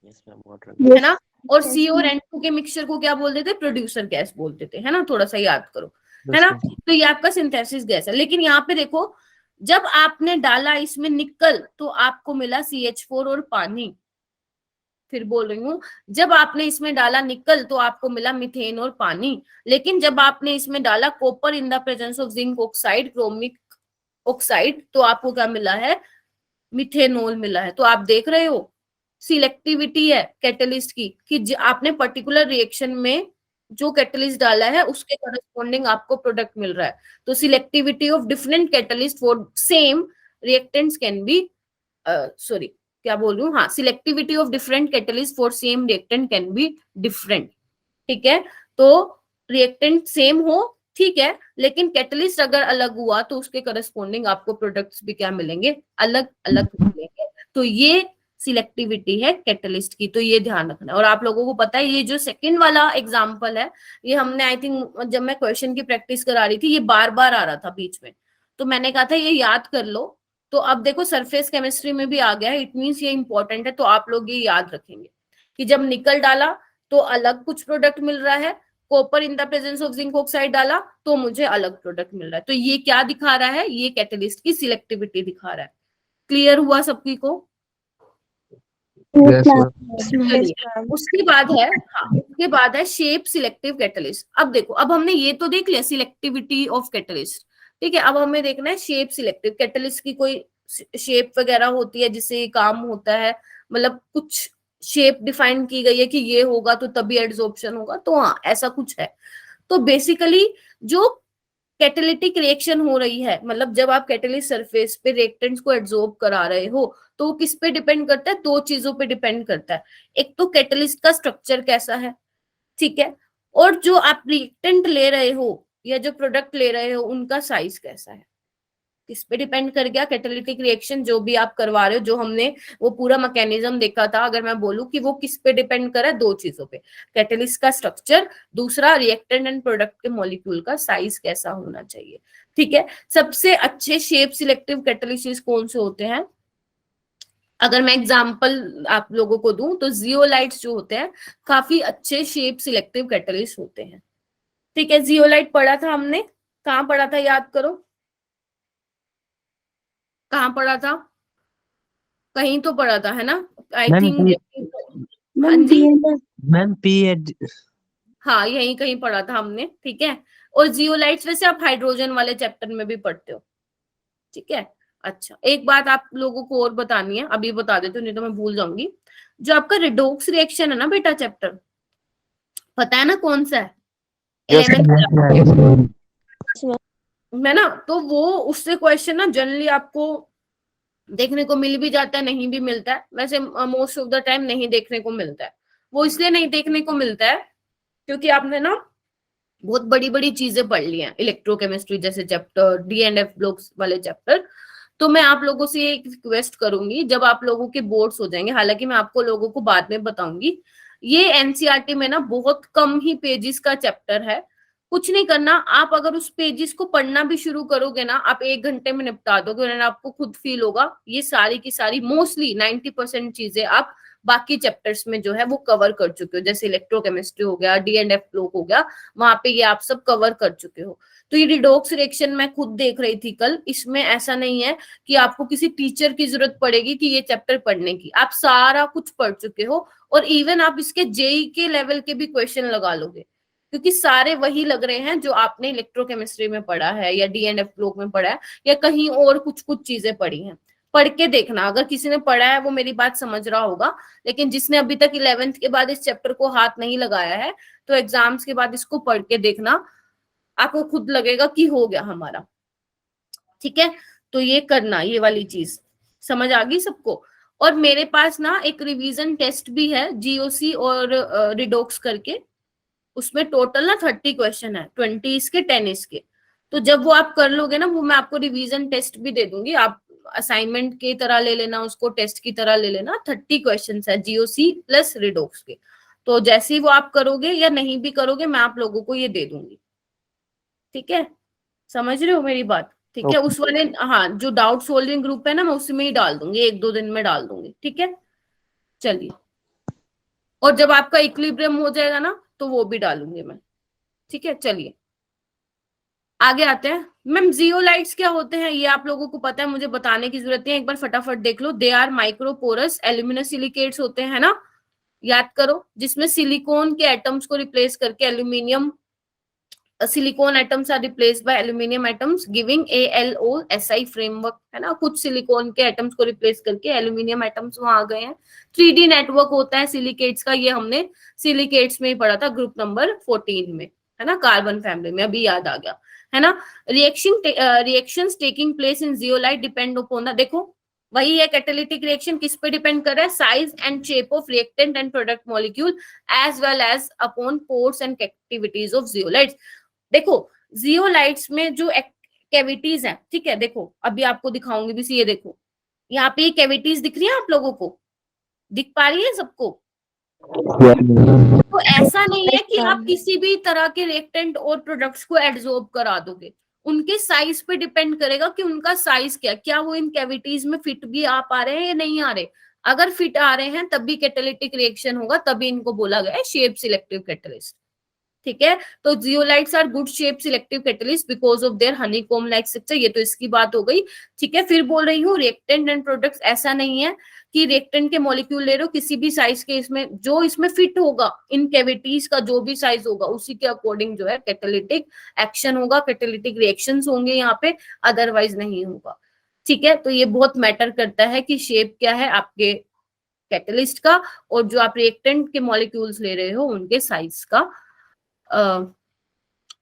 यस मैम, वाटर,
है ना। और C और N2 के मिक्सचर को क्या बोलते थे, प्रोड्यूसर गैस बोलते थे, है ना, थोड़ा सा याद करो, है ना। तो ये आपका सिंथेसिस गैस है। लेकिन यहाँ पे देखो जब आपने डाला इसमें निकल तो आपको मिला CH4 और पानी, फिर बोल रही हूँ, जब आपने इसमें डाला निकल तो आपको मिला मीथेन और पानी। लेकिन जब आपने इसमें डाला copper in the presence of zinc oxide, chromic oxide, तो आपको क्या मिला है, मिथेनॉल मिला है। तो आप देख रहे हो सिलेक्टिविटी है कैटलिस्ट की, कि आपने पर्टिकुलर रिएक्शन में जो कैटलिस्ट डाला है उसके करस्पॉन्डिंग आपको प्रोडक्ट मिल रहा है। तो selectivity of different catalyst for same reactants can be sorry क्या बोल रही हूँ, हाँ, selectivity of different catalyst for same reactant can be different, ठीक है। तो रिएक्टेंट सेम हो, ठीक है, लेकिन कैटलिस्ट अगर अलग हुआ तो उसके करस्पॉन्डिंग आपको प्रोडक्ट्स भी क्या मिलेंगे, अलग अलग मिलेंगे। तो ये सिलेक्टिविटी है कैटलिस्ट की, तो ये ध्यान रखना है। और आप लोगों को पता है ये जो सेकंड वाला एग्जांपल है, ये हमने आई थिंक जब मैं क्वेश्चन की प्रैक्टिस करा रही थी ये बार बार आ रहा था बीच में, तो मैंने कहा था ये याद कर लो। तो अब देखो सरफेस केमिस्ट्री में भी आ गया है, इट मीन्स ये इंपॉर्टेंट है, तो आप लोग ये याद रखेंगे कि जब निकल डाला तो अलग कुछ प्रोडक्ट मिल रहा है, copper in the presence of zinc oxide डाला तो मुझे अलग प्रोडक्ट मिल रहा है। तो ये क्या दिखा रहा है, ये कैटलिस्ट की सिलेक्टिविटी दिखा रहा है। क्लियर हुआ सबकी को?
Yes ma'am.
उसके बाद है, हाँ, उसके बाद है शेप सिलेक्टिव कैटलिस्ट। अब देखो, अब हमने ये तो देख लिया सिलेक्टिविटी ऑफ कैटलिस्ट, ठीक है। अब हमें देखना है शेप सिलेक्टिव कैटलिस्ट की कोई शेप वगैरह होती है जिससे काम होता है, मतलब कुछ शेप डिफाइन की गई है कि ये होगा तो तभी एड्सॉर्प्शन होगा, तो हाँ ऐसा कुछ है। तो बेसिकली जो कैटालिटिक रिएक्शन हो रही है, मतलब जब आप कैटालिस्ट सरफेस पे रिएक्टेंट्स को एड्सॉर्ब करा रहे हो, तो वो किस पे डिपेंड करता है? दो चीजों पे डिपेंड करता है। एक तो कैटालिस्ट का स्ट्रक्चर कैसा है, ठीक है, और जो आप रिएक्टेंट ले रहे हो या जो प्रोडक्ट ले रहे हो उनका साइज कैसा है, किस पे डिपेंड कर गया? कैटालिटिक रिएक्शन जो भी आप करवा रहे हो, जो हमने वो पूरा मैकेनिज्म देखा था, अगर मैं बोलूं कि वो किस पे डिपेंड करे? दो चीजों पे, कैटालिस्ट का स्ट्रक्चर, दूसरा रिएक्टेंट एंड प्रोडक्ट के मॉलिक्यूल का साइज कैसा होना चाहिए, ठीक है। सबसे अच्छे शेप सिलेक्टिव कैटालिसिस कौन से होते हैं? अगर मैं एग्जांपल आप लोगों को दूं तो जियोलाइट्स जो होते हैं काफी अच्छे शेप सिलेक्टिव कैटालिस्ट होते हैं, ठीक है। जियोलाइट पढ़ा था हमने, कहाँ पढ़ा था याद करो, कहाँ पढ़ा था? कहीं तो पढ़ा था, है ना? आई
मैम
थिंक। हाँ
मैम
जी,
मैम पी एड
हाँ यहीं कहीं पढ़ा था हमने, ठीक है। और जियोलाइट्स वैसे आप हाइड्रोजन वाले चैप्टर में भी पढ़ते हो, ठीक है। अच्छा, एक बात आप लोगों को और बतानी है, अभी बता देती हूँ नहीं तो मैं भूल जाऊंगी। जो आपका रिडोक्स रिएक्शन है ना बेटा चैप्टर, पता है ना कौन सा है? 11th में ना, तो वो उससे क्वेश्चन ना जनरली आपको देखने को मिल भी जाता है, नहीं भी मिलता है। वैसे मोस्ट ऑफ द टाइम नहीं देखने को मिलता है। वो इसलिए नहीं देखने को मिलता है क्योंकि आपने ना बहुत बड़ी बड़ी चीजें पढ़ ली हैं, इलेक्ट्रोकेमिस्ट्री जैसे chapter, D and F blocks वाले चैप्टर। तो मैं आप लोगों से एक रिक्वेस्ट करूंगी, जब आप लोगों के बोर्ड्स हो जाएंगे, हालांकि मैं आपको लोगों को बाद में बताऊंगी, ये एनसीईआरटी में ना बहुत कम ही पेजेस का चैप्टर है। कुछ नहीं करना, आप अगर उस पेजेस को पढ़ना भी शुरू करोगे ना, आप 1 घंटे में निपटा दोगे और आपको खुद फील होगा ये सारी की सारी मोस्टली 90% चीजें आप बाकी चैप्टर्स में जो है वो कवर कर चुके हो। जैसे इलेक्ट्रोकेमिस्ट्री हो गया, डी एंड एफ ब्लॉक हो गया, वहां पे ये आप सब कवर कर चुके हो। तो ये रिडॉक्स रिएक्शन मैं खुद देख रही थी कल, इसमें ऐसा नहीं है कि आपको किसी टीचर की जरूरत पड़ेगी कि ये चैप्टर पढ़ने की, आप सारा कुछ पढ़ चुके हो। और इवन आप इसके जेई के लेवल के भी क्वेश्चन लगा लोगे, क्योंकि सारे वही लग रहे हैं जो आपने इलेक्ट्रोकेमिस्ट्री में पढ़ा है या डी एंड एफ ब्लॉक में पढ़ा है या कहीं और कुछ कुछ चीजें पढ़ी हैं। पढ़ के देखना, अगर किसी ने पढ़ा है वो मेरी बात समझ रहा होगा, लेकिन जिसने अभी तक 11th के बाद इस चैप्टर को हाथ नहीं लगाया है, तो एग्जाम्स के बाद इसको पढ़ के देखना, आपको खुद लगेगा कि हो गया हमारा, ठीक है। तो ये करना, ये वाली चीज समझ आ गई सबको। और मेरे पास ना एक रिवीजन टेस्ट भी है, जीओसी और रिडॉक्स करके, उसमें टोटल ना 30 क्वेश्चन है, 20 इसके 10 इसके। तो जब वो आप कर लोगे ना, वो मैं आपको रिवीजन टेस्ट भी दे दूंगी, आप असाइनमेंट की तरह ले लेना, उसको टेस्ट की तरह ले लेना। 30 क्वेश्चन है जीओसी प्लस रिडॉक्स के। तो जैसे ही वो आप करोगे या नहीं भी करोगे, मैं आप लोगों को ये दे दूंगी, ठीक है। समझ रहे हो मेरी बात? ठीक है। उस वाले, हाँ, जो डाउट सोल्विंग ग्रुप है ना, मैं उसी में ही डाल दूंगी, 1-2 दिन में डाल दूंगी, ठीक है। चलिए, और जब आपका इक्विलिब्रियम हो जाएगा ना, तो वो भी डालूंगी मैं, ठीक है। चलिए आगे आते हैं। मैम जियोलाइट्स क्या होते हैं ये आप लोगों को पता है, मुझे बताने की जरूरत नहीं है, एक बार फटाफट देख लो। दे आर माइक्रोपोरस एल्यूमिनस सिलिकेट्स होते हैं ना, याद करो, जिसमें सिलिकॉन के एटम्स को रिप्लेस करके aluminium, silicon atoms are replaced by aluminium atoms giving ALOSI framework, है ना। कुछ सिलिकॉन के एटम्स को रिप्लेस करके एल्यूमिनियम एटम्स वहां आ गए हैं। 3D नेटवर्क होता है सिलिकेट्स का, ये हमने सिलिकेट्स में ही पढ़ा था ग्रुप नंबर 14 में, है ना, कार्बन फैमिली में, अभी याद आ गया, है ना। Reactions taking place in zeolite depend upon the, देखो वही है, कैटालिटिक रिएक्शन किस पे डिपेंड कर रहा है? Size and shape of reactant and product molecule as well as upon pores and activities of zeolites. देखो जियोलाइट्स में जो कैविटीज है, ठीक है, देखो अभी आपको दिखाऊंगी भी, ये देखो यहाँ पे कैविटीज दिख रही है आप लोगों को, दिख पा रही है सबको? तो ऐसा नहीं है कि आप किसी भी तरह के रिएक्टेंट और प्रोडक्ट्स को एड्सॉर्ब करा दोगे, उनके साइज पे डिपेंड करेगा कि उनका साइज क्या वो इन कैविटीज में फिट भी आ पा रहे हैं या नहीं आ रहे। अगर फिट आ रहे हैं तभी कैटालिटिक रिएक्शन होगा, तभी इनको बोला गया है शेप सिलेक्टिव कैटलिस्ट, ठीक है। तो zeolites are good shape selective catalyst because of their honeycomb like structure, ये तो इसकी बात हो गई, ठीक है। फिर बोल रही हूँ रिएक्टेंट एंड प्रोडक्ट्स, ऐसा नहीं है कि रिएक्टेंट के मॉलिक्यूल ले रहे हो किसी भी साइज के, इसमें जो इसमें फिट होगा, इन कैविटीज का जो भी साइज होगा उसी के अकॉर्डिंग जो है कैटालिटिक एक्शन होगा, कैटालिटिक रिएक्शंस होंगे यहाँ पे, अदरवाइज नहीं होगा, ठीक है। तो ये बहुत मैटर करता है कि शेप क्या है आपके कैटलिस्ट का और जो आप रिएक्टेंट के मॉलिक्यूल्स ले रहे हो उनके साइज का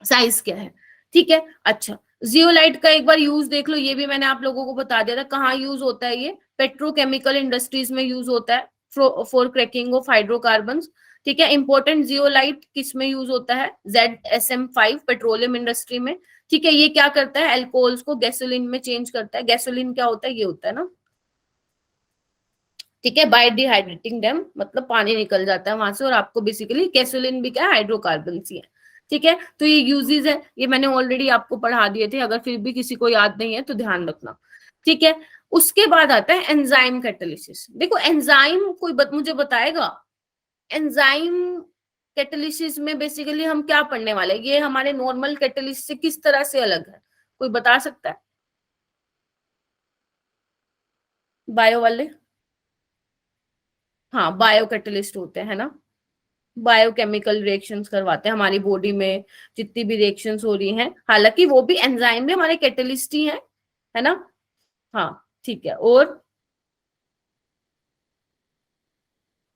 साइज क्या है। ठीक है, अच्छा जियोलाइट का एक बार यूज देख लो, ये भी मैंने आप लोगों को बता दिया था कहाँ यूज होता है। ये पेट्रोकेमिकल इंडस्ट्रीज में यूज होता है फॉर क्रैकिंग ऑफ हाइड्रोकार्बन्स। ठीक है, इंपॉर्टेंट जियोलाइट किस में यूज होता है, ZSM5 पेट्रोलियम इंडस्ट्री में। ठीक है, ये क्या करता है, अल्कोहल्स को गैसोलीन में चेंज करता है। गैसोलीन क्या होता है, ये होता है ना, ठीक है, बाय डिहाइड्रेटिंग देम, मतलब पानी निकल जाता है वहां से और आपको बेसिकली गैसोलीन भी क्या है, हाइड्रोकार्बन ही है। ठीक है, तो ये यूजेस है, ये मैंने ऑलरेडी आपको पढ़ा दिए थे, अगर फिर भी किसी को याद नहीं है तो ध्यान रखना। ठीक है, उसके बाद आता है एंजाइम कैटालिसिस। देखो एंजाइम कोई मुझे बताएगा, एंजाइम कैटालिसिस में बेसिकली हम क्या पढ़ने वाले हैं, ये हमारे नॉर्मल कैटालिसिस से किस तरह से अलग है, कोई बता सकता है बायो वाले? हाँ, बायो कैटलिस्ट होते हैं ना, बायोकेमिकल रिएक्शंस करवाते हैं हमारी बॉडी में, जितनी भी रिएक्शंस हो रही हैं, हालांकि वो भी एंजाइम भी हमारे कैटलिस्ट ही हैं, है ना। हाँ ठीक है, और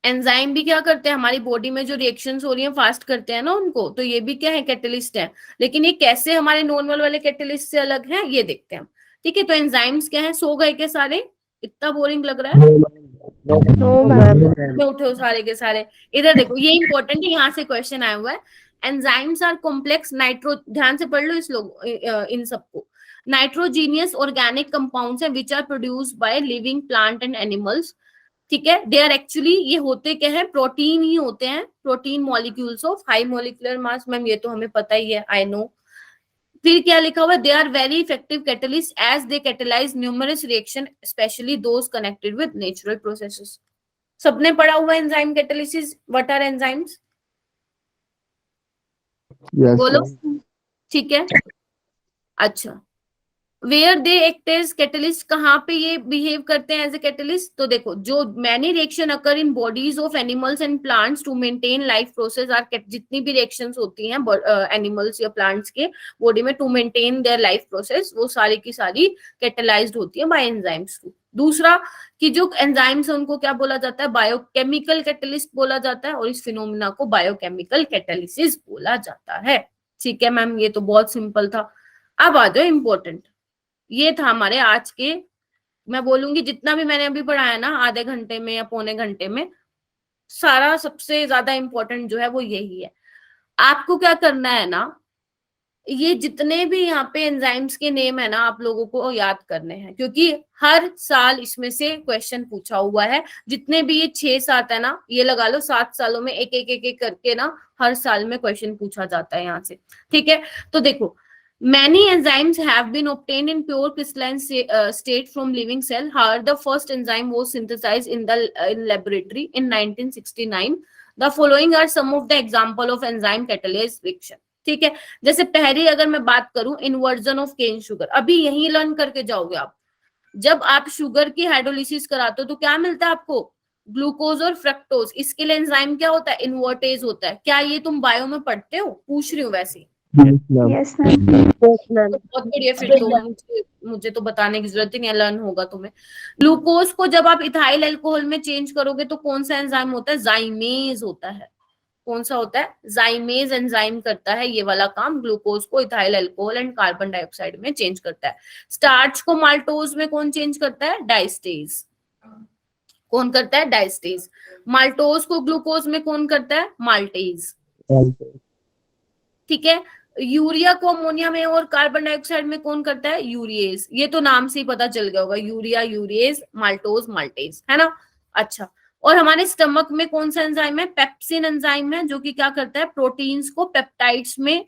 एंजाइम भी क्या करते हैं, हमारी बॉडी में जो रिएक्शंस हो रही हैं फास्ट करते हैं ना उनको, तो ये भी क्या है, कैटलिस्ट है। लेकिन ये कैसे हमारे नॉर्मल वाले कैटलिस्ट से अलग है ये देखते हैं। ठीक है, तो एंजाइम्स क्या है, सो गए के सारे, इतना बोरिंग लग रहा है, में उठे हो सारे के सारे। इधर देखो ये इंपॉर्टेंट है, यहाँ से क्वेश्चन आया हुआ है। एंजाइम्स आर कॉम्प्लेक्स नाइट्रो, ध्यान से पढ़ लो इस लोग इन सबको, नाइट्रोजीनियस ऑर्गेनिक कंपाउंड्स हैं which are produced by living plant and animals. ठीक है, दे आर एक्चुअली, ये होते क्या है, प्रोटीन ही होते हैं, protein molecules of high molecular mass. Ma'am ये तो हमें पता ही है, आई नो। फिर क्या लिखा हुआ है, they are very effective catalyst as they catalyse numerous reaction specially those connected with natural processes. सबने पढ़ा हुआ enzyme catalysis, what are enzymes,
Yes,
बोलो।
ma'am.
ठीक है, अच्छा where they act as catalyst, कहाँ पे ये बिहेव करते हैं एज ए कैटलिस्ट, तो देखो जो many reaction occur in bodies of animals and plants to maintain life process are, जितनी भी रिएक्शंस होती हैं एनिमल्स या प्लांट्स के बॉडी में to maintain their life process, वो सारी की सारी कैटलाइज्ड होती है बाय एंजाइम्स टू। दूसरा कि जो एंजाइम्स है उनको क्या बोला जाता है, बायोकेमिकल कैटलिस्ट बोला जाता है, और इस फिनोमिना को बायोकेमिकल कैटालिसिस बोला जाता है। ठीक है मैम, ये तो बहुत सिंपल था। अब आ जाओ इम्पोर्टेंट, ये था हमारे आज के, मैं बोलूंगी जितना भी मैंने अभी पढ़ाया ना आधे घंटे में या पौने घंटे में, सारा सबसे ज्यादा इंपॉर्टेंट जो है वो यही है। आपको क्या करना है ना, ये जितने भी यहाँ पे एंजाइम्स के नेम है ना आप लोगों को याद करने हैं, क्योंकि हर साल इसमें से क्वेश्चन पूछा हुआ है। जितने भी ये 6-7 है ना, ये लगा लो 7 सालों में एक एक एक एक करके ना हर साल में क्वेश्चन पूछा जाता है यहाँ से। ठीक है, तो देखो many enzymes have been obtained in pure crystalline state from living cell. However, the first enzyme was synthesized in laboratory in 1969. The following are some of the example of enzyme catalysis reaction. ठीक है, जैसे पहले अगर मैं बात करूं inversion of cane sugar, अभी यही लर्न करके जाओगे आप। जब आप शुगर की हाइड्रोलिसिस कराते हो तो क्या मिलता है आपको, ग्लूकोज और फ्रक्टोज। इसके लिए एंजाइम क्या होता है, इन्वर्टेज होता है। क्या ये तुम बायो में पढ़ते हो, पूछ रही हूँ वैसे।
Yes, ma'am.
Yes, ma'am.
तो बहुत बढ़िया, फिर तो मुझे तो बताने की जरूरत ही नहीं, लर्न होगा तुम्हें। ग्लूकोज को जब आप इथाइल अल्कोहल में चेंज करोगे तो कौन सा एंजाइम होता है, जाइमेज होता है। कौन सा होता है, जाइमेज एंजाइम करता है ये वाला काम, ग्लूकोज को ethyl alcohol and carbon dioxide में चेंज करता है। स्टार्च को माल्टोज में कौन चेंज करता है, डाइस्टेज। कौन करता है, डाइस्टेज। माल्टोज को ग्लूकोज में कौन करता है, माल्टेज। ठीक है, यूरिया को अमोनिया में और कार्बन डाइऑक्साइड में कौन करता है, यूरिएज। ये तो नाम से ही पता चल गया होगा, यूरिया, यूरिएज, माल्टोज, माल्टेज, है ना। अच्छा, और हमारे स्टमक में कौन सा एंजाइम है, पेप्सिन एंजाइम है, जो कि क्या करता है, प्रोटीन्स को पेप्टाइड्स में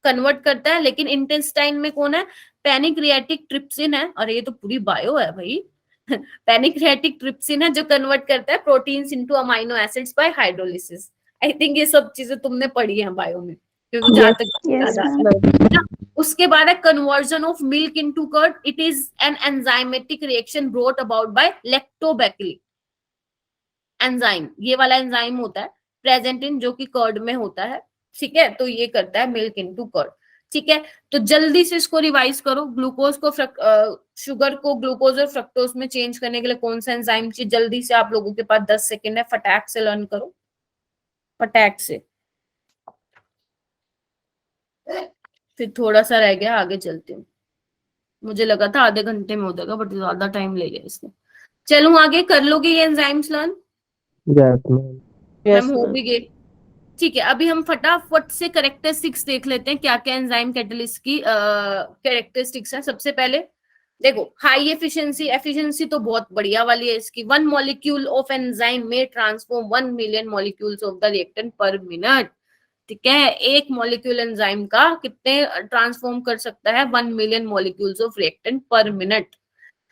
कन्वर्ट करता है। लेकिन इंटेस्टाइन में कौन है, पैनिक्रियाटिक ट्रिप्सिन है। अरे ये तो पूरी बायो है भाई। पैनिक्रियाटिक ट्रिप्सिन है जो कन्वर्ट करता है proteins into amino acids bye hydrolysis. I think ये सब चीजें तुमने पढ़ी है बायो में, क्योंकि जहां तक उसके बाद है conversion of milk into curd. It is an enzymatic reaction brought about by lactobacilli enzyme. ये वाला एंजाइम होता है प्रेजेंट इन, जो कि कर्ड में होता है। ठीक है, तो ये करता है मिल्क इनटू कर्ड। ठीक है, तो जल्दी से इसको रिवाइज करो। ग्लूकोज को शुगर को ग्लूकोज और फ्रक्टोज में चेंज करने के लिए कौन सा एंजाइम चाहिए, जल्दी से आप लोगों के पास 10 सेकंड है, फटाक से लर्न करो, फटाक से। फिर थोड़ा सा रह गया, आगे चलती हूँ। मुझे लगा था आधे घंटे में हो जाएगा, बट ज्यादा टाइम ले गया इसने। चलूं आगे, कर लोगे ये enzymes learn?
Yes, ma'am.
Ma'am हो भी गए। ठीक है, अभी हम फटाफट से कैरेक्टरिस्टिक्स देख लेते हैं, क्या क्या एंजाइम कैटलिस्ट की कैरेक्टरिस्टिक्स है। सबसे पहले देखो, हाई एफिशिएंसी। एफिशिएंसी तो बहुत बढ़िया वाली है इसकी। 1 मॉलिक्यूल ऑफ एंजाइम में transform 1 million molecules of the reactant पर मिनट। ठीक है, एक मॉलिक्यूल एंजाइम का कितने ट्रांसफॉर्म कर सकता है? 1 मिलियन मॉलिक्यूल्स ऑफ रिएक्टेंट पर मिनट।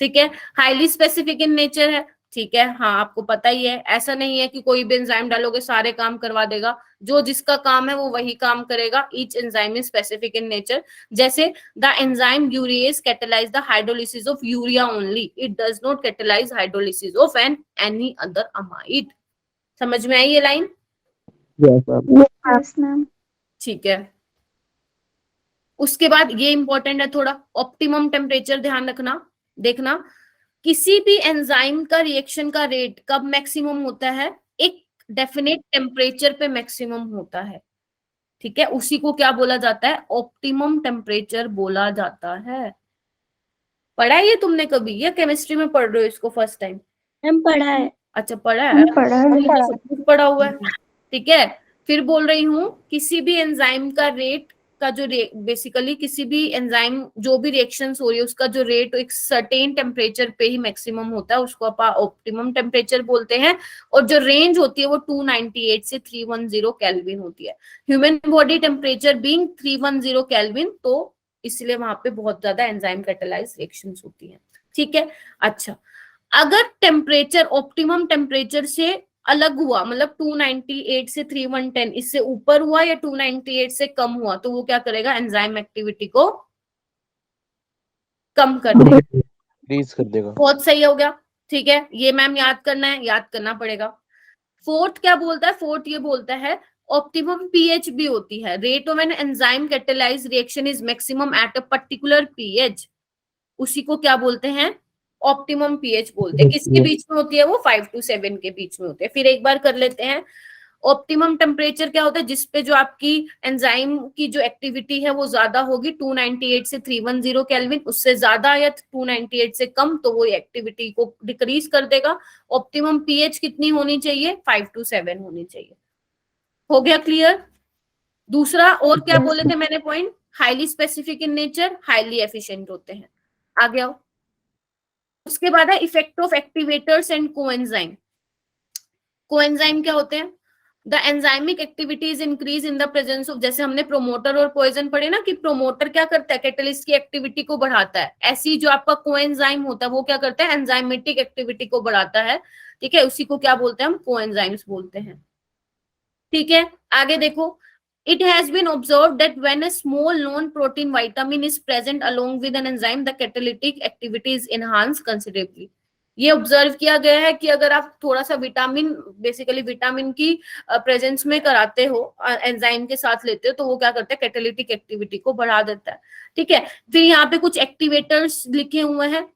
ठीक है, हाईली स्पेसिफिक इन नेचर है। ठीक है, हाँ आपको पता ही है, ऐसा नहीं है कि कोई भी एंजाइम डालोगे सारे काम करवा देगा, जो जिसका काम है वो वही काम करेगा। Each enzyme is specific in nature. जैसे the enzyme urease catalyse the hydrolysis of urea only, it does not catalyse hydrolysis of any other amide. समझ में आई ये line?
Yes, ma'am.
Yes, ma'am.
ठीक है, उसके बाद ये इंपॉर्टेंट है थोड़ा, ऑप्टिमम टेम्परेचर ध्यान रखना। देखना, किसी भी एंजाइम का रिएक्शन का रेट कब मैक्सिमम होता है? एक डेफिनेट टेम्परेचर पे मैक्सिमम होता है। ठीक है, उसी को क्या बोला जाता है? ऑप्टिमम टेम्परेचर बोला जाता है। पढ़ा है ये तुमने कभी, या केमिस्ट्री में पढ़ रहे हो इसको फर्स्ट टाइम?
मैम पढ़ा है।
अच्छा, पढ़ा है,
पढ़ा है।
मुझे तो सब कुछ पढ़ा हुआ है। ठीक है, फिर बोल रही हूँ, किसी भी एंजाइम का रेट का जो बेसिकली किसी भी एंजाइम जो भी रिएक्शंस हो रही है उसका जो रेट एक सर्टेन टेम्परेचर पे ही मैक्सिमम होता है, उसको आप ऑप्टिमम टेम्परेचर बोलते हैं। और जो रेंज होती है वो 298 से 310 केल्विन होती है। Human body temperature being 310 kelvin, तो इसलिए वहां पे बहुत ज्यादा एंजाइम कैटालाइज रिएक्शंस होती हैं। ठीक है, अच्छा, अगर टेम्परेचर ऑप्टिमम टेम्परेचर से अलग हुआ, मतलब 298 से 310 इससे ऊपर हुआ या 298 से कम हुआ, तो वो क्या करेगा? एंजाइम एक्टिविटी को कम कर देगा,
Freeze कर देगा।
बहुत सही हो गया। ठीक है, ये मैम याद करना है, याद करना पड़ेगा। फोर्थ क्या बोलता है? फोर्थ ये बोलता है ऑप्टिमम पीएच भी होती है। Rate of an enzyme catalyse reaction is maximum at a particular pH, उसी को क्या बोलते हैं? ऑप्टिमम पीएच बोलते हैं। किसके बीच में होती है वो? 5 to 7 के बीच में होते हैं। फिर एक बार कर लेते हैं, ऑप्टिमम टेम्परेचर क्या होता है? जिसपे जो आपकी एंजाइम की जो एक्टिविटी है वो ज्यादा होगी, 298 से 310 केल्विन, उससे ज्यादा या 298 से कम तो वो एक्टिविटी को डिक्रीज कर देगा। ऑप्टिमम पीएच कितनी होनी चाहिए? 5 to 7 होनी चाहिए। हो गया क्लियर? दूसरा और क्या बोले थे मैंने point? Highly specific in nature, highly efficient होते हैं। आ गया। उसके बाद है effect of activators and coenzyme. Coenzyme क्या होते हैं? The enzymic activities increase in the presence of, जैसे हमने प्रोमोटर और पॉइजन पढ़े ना, कि प्रोमोटर क्या करता है? कैटलिस्ट की एक्टिविटी को बढ़ाता है। ऐसी जो आपका कोएंजाइम होता है वो क्या करता है? एंजाइमेटिक एक्टिविटी को बढ़ाता है। ठीक है, उसी को क्या बोलते हैं? हम कोएंजाइम्स बोलते हैं। ठीक है, आगे देखो, it has been observed that when a small non-protein vitamin is present along with an enzyme, the catalytic activity is enhanced considerably. ये ऑब्जर्व किया गया है कि अगर आप थोड़ा सा विटामिन, बेसिकली विटामिन की प्रेजेंस में कराते हो, एंजाइम के साथ लेते हो, तो वो क्या करता है? कैटालिटिक एक्टिविटी को बढ़ा देता है। ठीक है, फिर यहाँ पे कुछ एक्टिवेटर्स लिखे हुए हैं,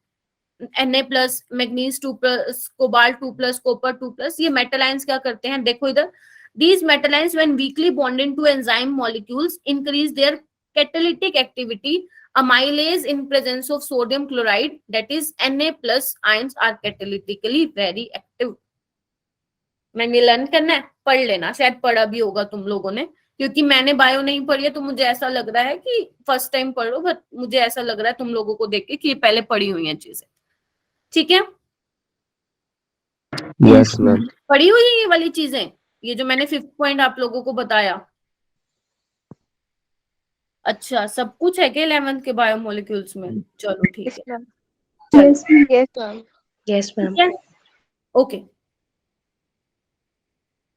Na+, मैग्नीज 2+, कोबाल्ट 2+, कॉपर 2+। ये मेटल आयंस क्या करते हैं? देखो इधर, these metal ions when weakly bonded to enzyme molecules increase their catalytic activity. Amylase in presence of sodium chloride, that is Na+ ions, are catalytically very active. मैंने learn करना है, पढ़ लेना, शायद पढ़ा भी होगा तुम लोगों ने, क्योंकि मैंने बायो नहीं पढ़ी है तो मुझे ऐसा लग रहा है कि फर्स्ट टाइम पढ़ो, बट मुझे ऐसा लग रहा है तुम लोगों को देख के कि ये पहले पढ़ी हुई है चीजें। ठीक है,
Yes, ma'am.
पढ़ी हुई है ये वाली चीजें, ये जो मैंने 5th पॉइंट आप लोगों को बताया। अच्छा, सब कुछ है क्या 11th के बायोमोलिक्यूल्स में? चलो ठीक है,
Yes, ma'am.
ओके।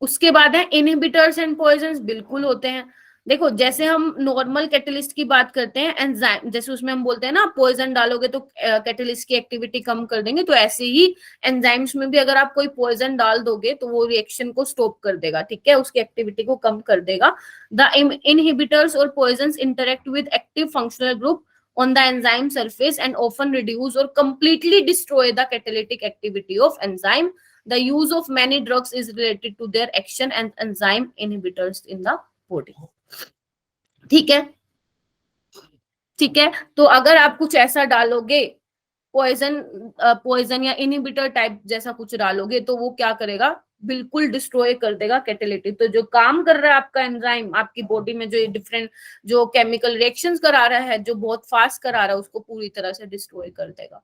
उसके बाद है इनहिबिटर्स एंड पॉइजन्स, बिल्कुल होते हैं। देखो जैसे हम नॉर्मल कैटलिस्ट की बात करते हैं, एंजाइम जैसे उसमें हम बोलते हैं ना पॉइजन डालोगे तो कैटलिस्ट की एक्टिविटी कम कर देंगे, तो ऐसे ही एंजाइम्स में भी अगर आप कोई पॉइजन डाल दोगे तो वो रिएक्शन को स्टॉप कर देगा, ठीक है, उसकी एक्टिविटी को कम कर देगा। द इनहिबिटर्स और poisons interact with active functional group on the enzyme surface and often reduce or completely destroy the catalytic activity of enzyme. The use of many drugs is related to their action and enzyme inhibitors in the body. ठीक है, ठीक है। तो अगर आप कुछ ऐसा डालोगे पॉइजन या इनहिबिटर टाइप जैसा कुछ डालोगे तो वो क्या करेगा, बिल्कुल डिस्ट्रॉय कर देगा कैटेलिटिक। तो जो काम कर रहा है आपका एंजाइम आपकी बॉडी में, जो डिफरेंट जो केमिकल रिएक्शंस करा रहा है, जो बहुत फास्ट करा रहा है, उसको पूरी तरह से डिस्ट्रॉय कर देगा।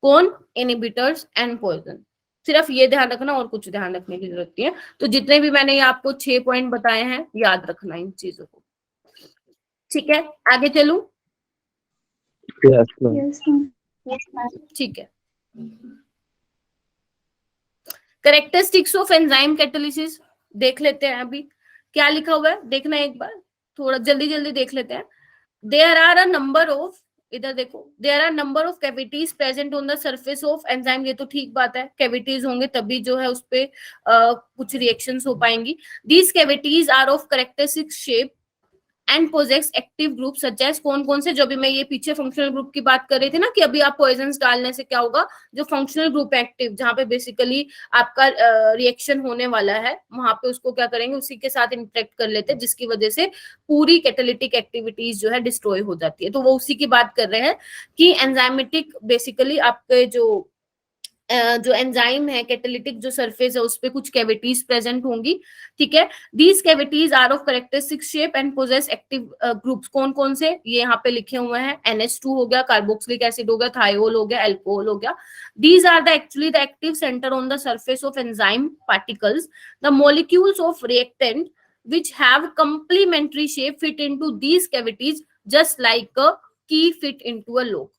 कौन? Inhibitors and poison. सिर्फ ये ध्यान रखना और कुछ ध्यान रखने की जरूरत नहीं है। तो जितने भी मैंने ये आपको 6 पॉइंट बताए हैं याद रखना इन चीजों को, ठीक है। आगे चलूं?
Yes, ma'am.
Yes, ma'am.
ठीक है। कैरेक्टरिस्टिक्स ऑफ एंजाइम कैटालिसिस देख लेते हैं। अभी क्या लिखा हुआ है देखना एक बार, थोड़ा जल्दी जल्दी देख लेते हैं। There are a number of, इधर देखो, there are number of cavities present on the surface of enzyme. ये तो ठीक बात है, कैविटीज होंगे तभी जो है उस पे कुछ रिएक्शंस हो पाएंगी। These cavities are of characteristic shape and possess active group such as, कौन कौन से, जो भी मैं ये पीछे फंक्शनल ग्रुप की बात कर रही थी ना कि अभी आप पॉइजन्स डालने से क्या होगा, जो फंक्शनल ग्रुप एक्टिव जहां पे बेसिकली आपका रिएक्शन होने वाला है, वहां पे उसको क्या करेंगे, उसी के साथ इंटरेक्ट कर लेते हैं, जिसकी वजह से पूरी कैटालिटिक एक्टिविटीज जो है डिस्ट्रॉय हो जाती है। तो वो उसी की बात कर रहे हैं कि एंजाइमेटिक बेसिकली आपके जो एंजाइम है, कैटालिटिक जो सरफेस है उस पे कुछ कैविटीज प्रेजेंट होंगी, ठीक है। These cavities are of characteristic shape and possess active groups, कौन कौन से, ये यहाँ पे लिखे हुए हैं। NH2 हो गया, कार्बोक्सिलिक एसिड हो गया, थायोल हो गया, अल्कोहल हो गया। These are the actually the active center on the surface of enzyme particles. The molecules of reactant which have complementary shape fit into these cavities just like a key fit into a lock.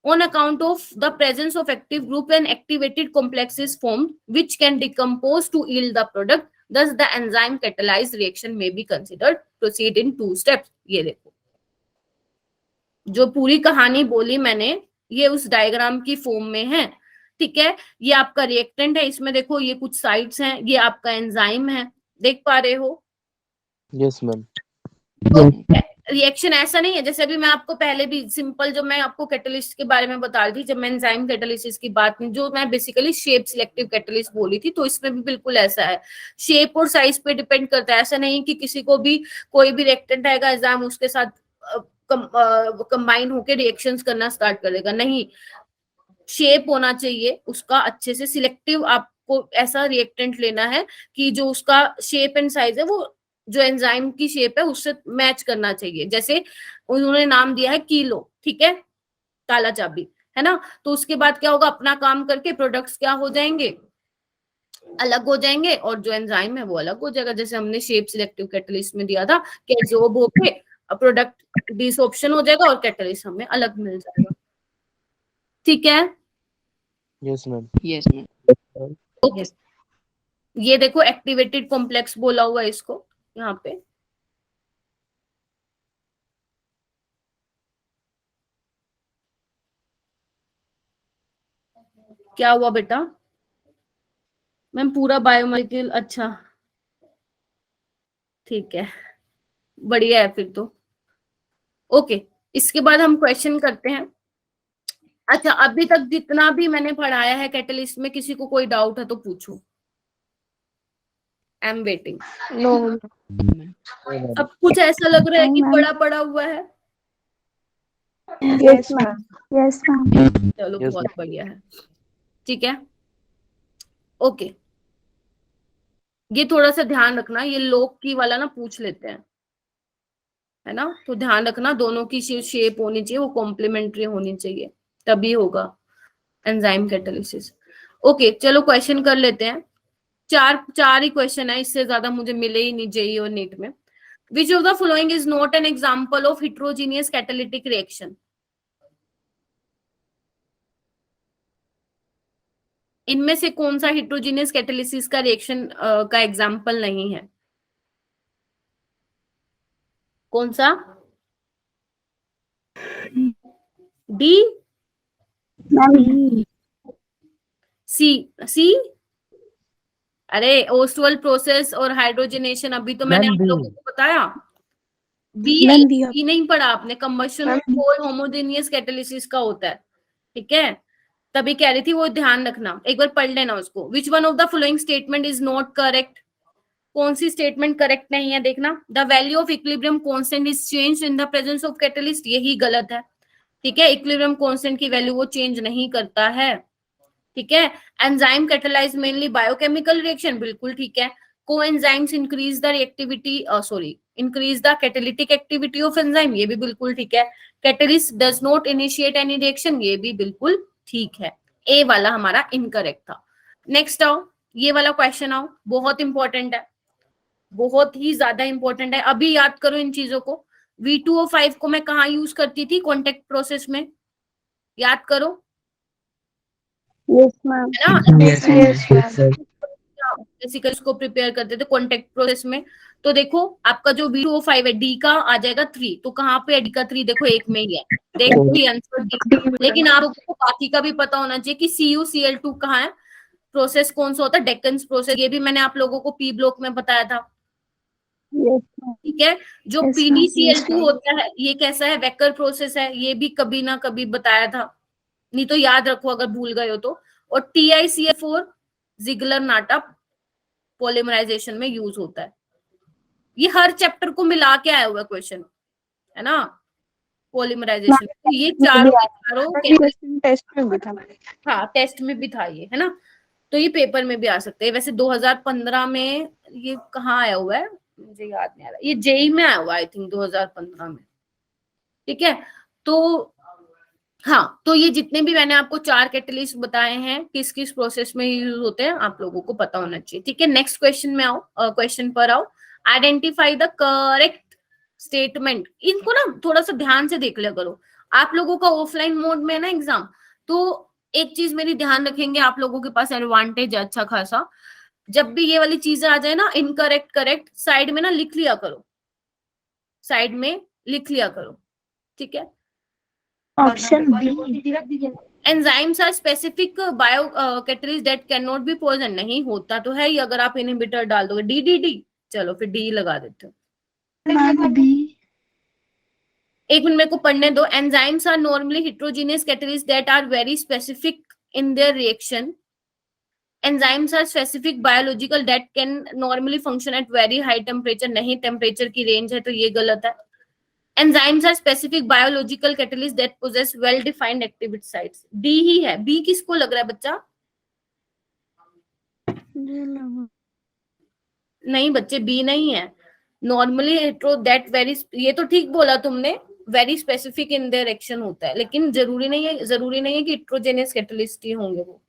On account of the presence of active group, an activated complex is formed which can decompose to yield the product. Thus the enzyme catalyzed reaction may be considered proceed in 2 steps. ये देखो जो पूरी कहानी बोली मैंने ये उस diagram की फॉर्म में है, ठीक है। ये आपका रिएक्टेंट है, इसमें देखो ये कुछ साइड्स हैं, ये आपका एंजाइम है, देख पा रहे हो?
Yes, ma'am.
तो रिएक्शन ऐसा नहीं है जैसे अभी मैं आपको पहले भी सिंपल जो मैं आपको कैटलिस्ट के बारे में बता रही थी, जब मैं एंजाइम कैटालिसिस की बात नहीं, जो मैं बेसिकली शेप सिलेक्टिव कैटालिस्ट बोली थी, तो इसमें भी बिल्कुल ऐसा है, शेप और साइज पे डिपेंड करता है। ऐसा नहीं कि किसी को भी कोई भी रिएक्टेंट आएगा एंजाइम उसके साथ कंबाइन होकर रिएक्शंस करना स्टार्ट कर देगा, नहीं। शेप होना चाहिए उसका अच्छे से, सिलेक्टिव आपको ऐसा रिएक्टेंट लेना है कि जो उसका शेप एंड साइज है वो जो एंजाइम की शेप है उससे मैच करना चाहिए। जैसे उन्होंने नाम दिया है किलो, ठीक है, काला चाबी है ना, तो उसके बाद क्या होगा, अपना काम करके प्रोडक्ट्स क्या हो जाएंगे, अलग हो जाएंगे, और जो एंजाइम है वो अलग हो जाएगा। जैसे हमने शेप सिलेक्टिव कैटलिस्ट में दिया था कि एब्जॉर्ब होके प्रोडक्ट डिसऑप्शन हो जाएगा और कैटलिस्ट हमें अलग मिल जाएगा, ठीक है।
Yes, ma'am.
Yes, ma'am.
Okay, ये देखो एक्टिवेटेड कॉम्प्लेक्स बोला हुआ है इसको यहाँ पे, क्या हुआ बेटा? मैम पूरा बायोमोलिक्यूल, अच्छा ठीक है, बढ़िया है फिर तो। ओके, इसके बाद हम क्वेश्चन करते हैं। अच्छा, अभी तक जितना भी मैंने पढ़ाया है कैटलिस्ट में, किसी को कोई डाउट है तो पूछो, आई एम वेटिंग।
No.
अब कुछ ऐसा लग रहा है कि पढ़ा पढ़ा हुआ है?
Yes, ma'am. Yes, ma'am.
चलो
Yes,
बहुत बढ़िया है, ठीक है। ओके, ये थोड़ा सा ध्यान रखना, ये लोक की वाला ना पूछ लेते हैं, है ना, तो ध्यान रखना दोनों की शेप होनी चाहिए, वो कॉम्प्लीमेंट्री होनी चाहिए, तभी होगा एंजाइम कैटालिसिस। ओके, चलो क्वेश्चन कर लेते हैं। चार ही क्वेश्चन है, इससे ज्यादा मुझे मिले ही नहीं जेईई और नीट में। Which of the following is not an example of heterogeneous catalytic reaction? इनमें से कौन सा हेटेरोजेनियस कैटालिसिस का रिएक्शन का एग्जांपल नहीं है? कौन सा? डी?
मैम
सी? सी? अरे ओस्टोल प्रोसेस और हाइड्रोजनेशन अभी तो मैंने
मैम
आप
बी।
लोगों को बताया। बी है,
मैम बी
बी नहीं पढ़ा आपने? Combustion of coal homogeneous catalysis का होता है, ठीक है, तभी कह रही थी वो ध्यान रखना, एक बार पढ़ लेना उसको। Which one of the following statement is not correct? कौन सी स्टेटमेंट करेक्ट नहीं है देखना। The value of equilibrium constant is change in the presence of catalyst, यही गलत है, ठीक है। इक्विलिब्रियम कांस्टेंट की वैल्यू वो चेंज नहीं करता है, ठीक है। Enzyme catalyse mainly biochemical reaction, बिल्कुल ठीक है। Coenzymes increase the reactivity, increase the catalytic activity of enzyme, ये भी बिल्कुल ठीक है। Catalyst does not initiate any reaction, ये भी बिल्कुल ठीक है। ए वाला हमारा इनकरेक्ट था। नेक्स्ट आओ, ये वाला क्वेश्चन आओ, बहुत इंपॉर्टेंट है, बहुत ही ज्यादा इंपॉर्टेंट है। अभी याद करो इन चीजों को। V2O5 को मैं कहाँ यूज करती थी कॉन्टेक्ट प्रोसेस में, याद करो,
यस मैम
है ना।
Yes, sir.
बेसिकली इसको प्रिपेयर करते थे कॉन्टेक्ट प्रोसेस में। तो देखो आपका जो V2O5 है, डी का आ जाएगा 3, तो कहाँ पे है डी का 3? देखो एक में ही है, देखो ये आंसर डी। लेकिन आप लोगों को बाकी का भी पता होना चाहिए कि CuCl2 कहाँ है, प्रोसेस कौन सा होता है, डेक्कन्स प्रोसेस, ये भी मैंने आप लोगों को पी ब्लॉक में बताया था,
यस मैम
ठीक है। जो
Yes, ma'am.
PDCl2 होता है ये कैसा है, वेक्टर प्रोसेस है, ये भी कभी ना कभी बताया था, नहीं तो याद रखो अगर भूल गए हो तो। और TiCl4 जिगलर नाटा पॉलीमराइजेशन में यूज होता है। ये हर चैप्टर को मिला के आया हुआ क्वेश्चन है ना, पॉलीमराइजेशन। तो ये चारों के चारों
क्वेश्चन टेस्ट में भी था।
हाँ टेस्ट में भी था ये, है ना, तो ये पेपर में भी आ सकते हैं। वैसे 2015 में ये कहाँ आया हुआ है मुझे याद नहीं आ रहा, ये जेई में आया हुआ आई थिंक 2015 में, ठीक है। तो हाँ, तो ये जितने भी मैंने आपको 4 कैटलिस्ट बताए हैं किस किस प्रोसेस में यूज होते हैं आप लोगों को पता होना चाहिए, ठीक है। नेक्स्ट क्वेश्चन में आओ, क्वेश्चन पर आओ। Identify the correct statement. इनको ना थोड़ा सा ध्यान से देख लिया करो, आप लोगों का ऑफलाइन मोड में है ना एग्जाम, तो एक चीज मेरी ध्यान रखेंगे, आप लोगों के पास एडवांटेज है अच्छा खासा, जब भी ये वाली चीजें आ जाए ना, इनकरेक्ट करेक्ट, साइड में ना लिख लिया करो, साइड में लिख लिया करो, ठीक है।
Option B
enzymes are specific bio catalyst that can not be poison, नहीं होता तो है ही, अगर आप इनहिबिटर डाल दोगे। डी, चलो फिर डी लगा देते हो।
मैम बी
एक मिनट मेरे को पढ़ने दो। Enzymes are normally heterogeneous catalyst that are very specific in their reaction. Enzymes are specific biological that can normally function at very high temperature, नहीं टेम्परेचर की रेंज है तो ये गलत है। Enzymes are specific biological catalyst that possess well defined activity sites, D ही है। B किसको लग रहा है बच्चा? नहीं बच्चे बी नहीं है, नॉर्मली हेट्रो दैट वेरी, ये तो ठीक बोला तुमने, very specific in their action होता है, लेकिन जरूरी नहीं है कि हेट्रोजेनियस कैटलिस्ट ही होंगे वो।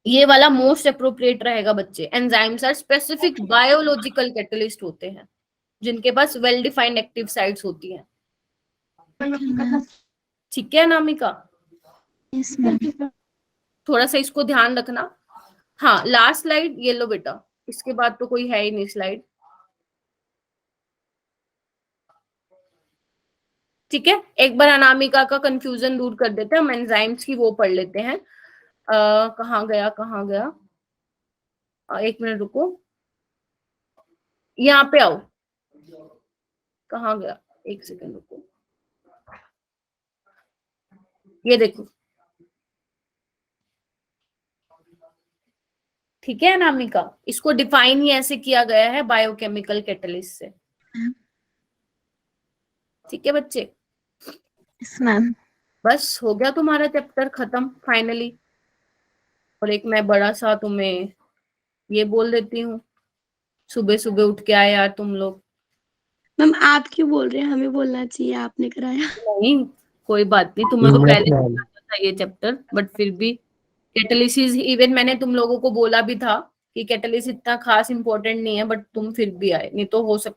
ये वाला मोस्ट अप्रोप्रिएट रहेगा बच्चे। Enzymes are specific biological catalyst होते हैं जिनके पास वेल डिफाइंड एक्टिव साइट्स होती हैं, ठीक है अनामिका?
यस मैम
थोड़ा सा इसको ध्यान रखना। हाँ लास्ट स्लाइड ये लो बेटा, इसके बाद तो कोई है ही नहीं स्लाइड, ठीक है। एक बार अनामिका का कंफ्यूजन दूर कर देते हैं हम, एंजाइम्स की वो पढ़ लेते हैं। कहाँ गया, एक मिनट रुको, यहाँ पे आओ, कहाँ गया, एक सेकंड रुको, ये देखो, ठीक है अनामिका, इसको डिफाइन ही ऐसे किया गया है बायोकेमिकल कैटलिस्ट से, ठीक है बच्चे।
यस मैम
बस हो गया तुम्हारा चैप्टर खत्म फाइनली। और एक मैं बड़ा सा तुम्हें ये बोल देती हूँ, सुबह सुबह उठ के आए यार तुम लोग।
मैम आप क्यों बोल रहे हैं, हमें बोलना चाहिए, आपने कराया।
नहीं कोई बात नहीं, तुम्हें तो
Yes,
पहले
ma'am.
पता था ये चैप्टर, बट फिर भी कैटालिसिस, इवन मैंने तुम लोगों को बोला भी था कि कैटालिसिस इतना खास इंपॉर्टेंट नहीं है, बट तुम फिर भी आए, नहीं तो हो सकता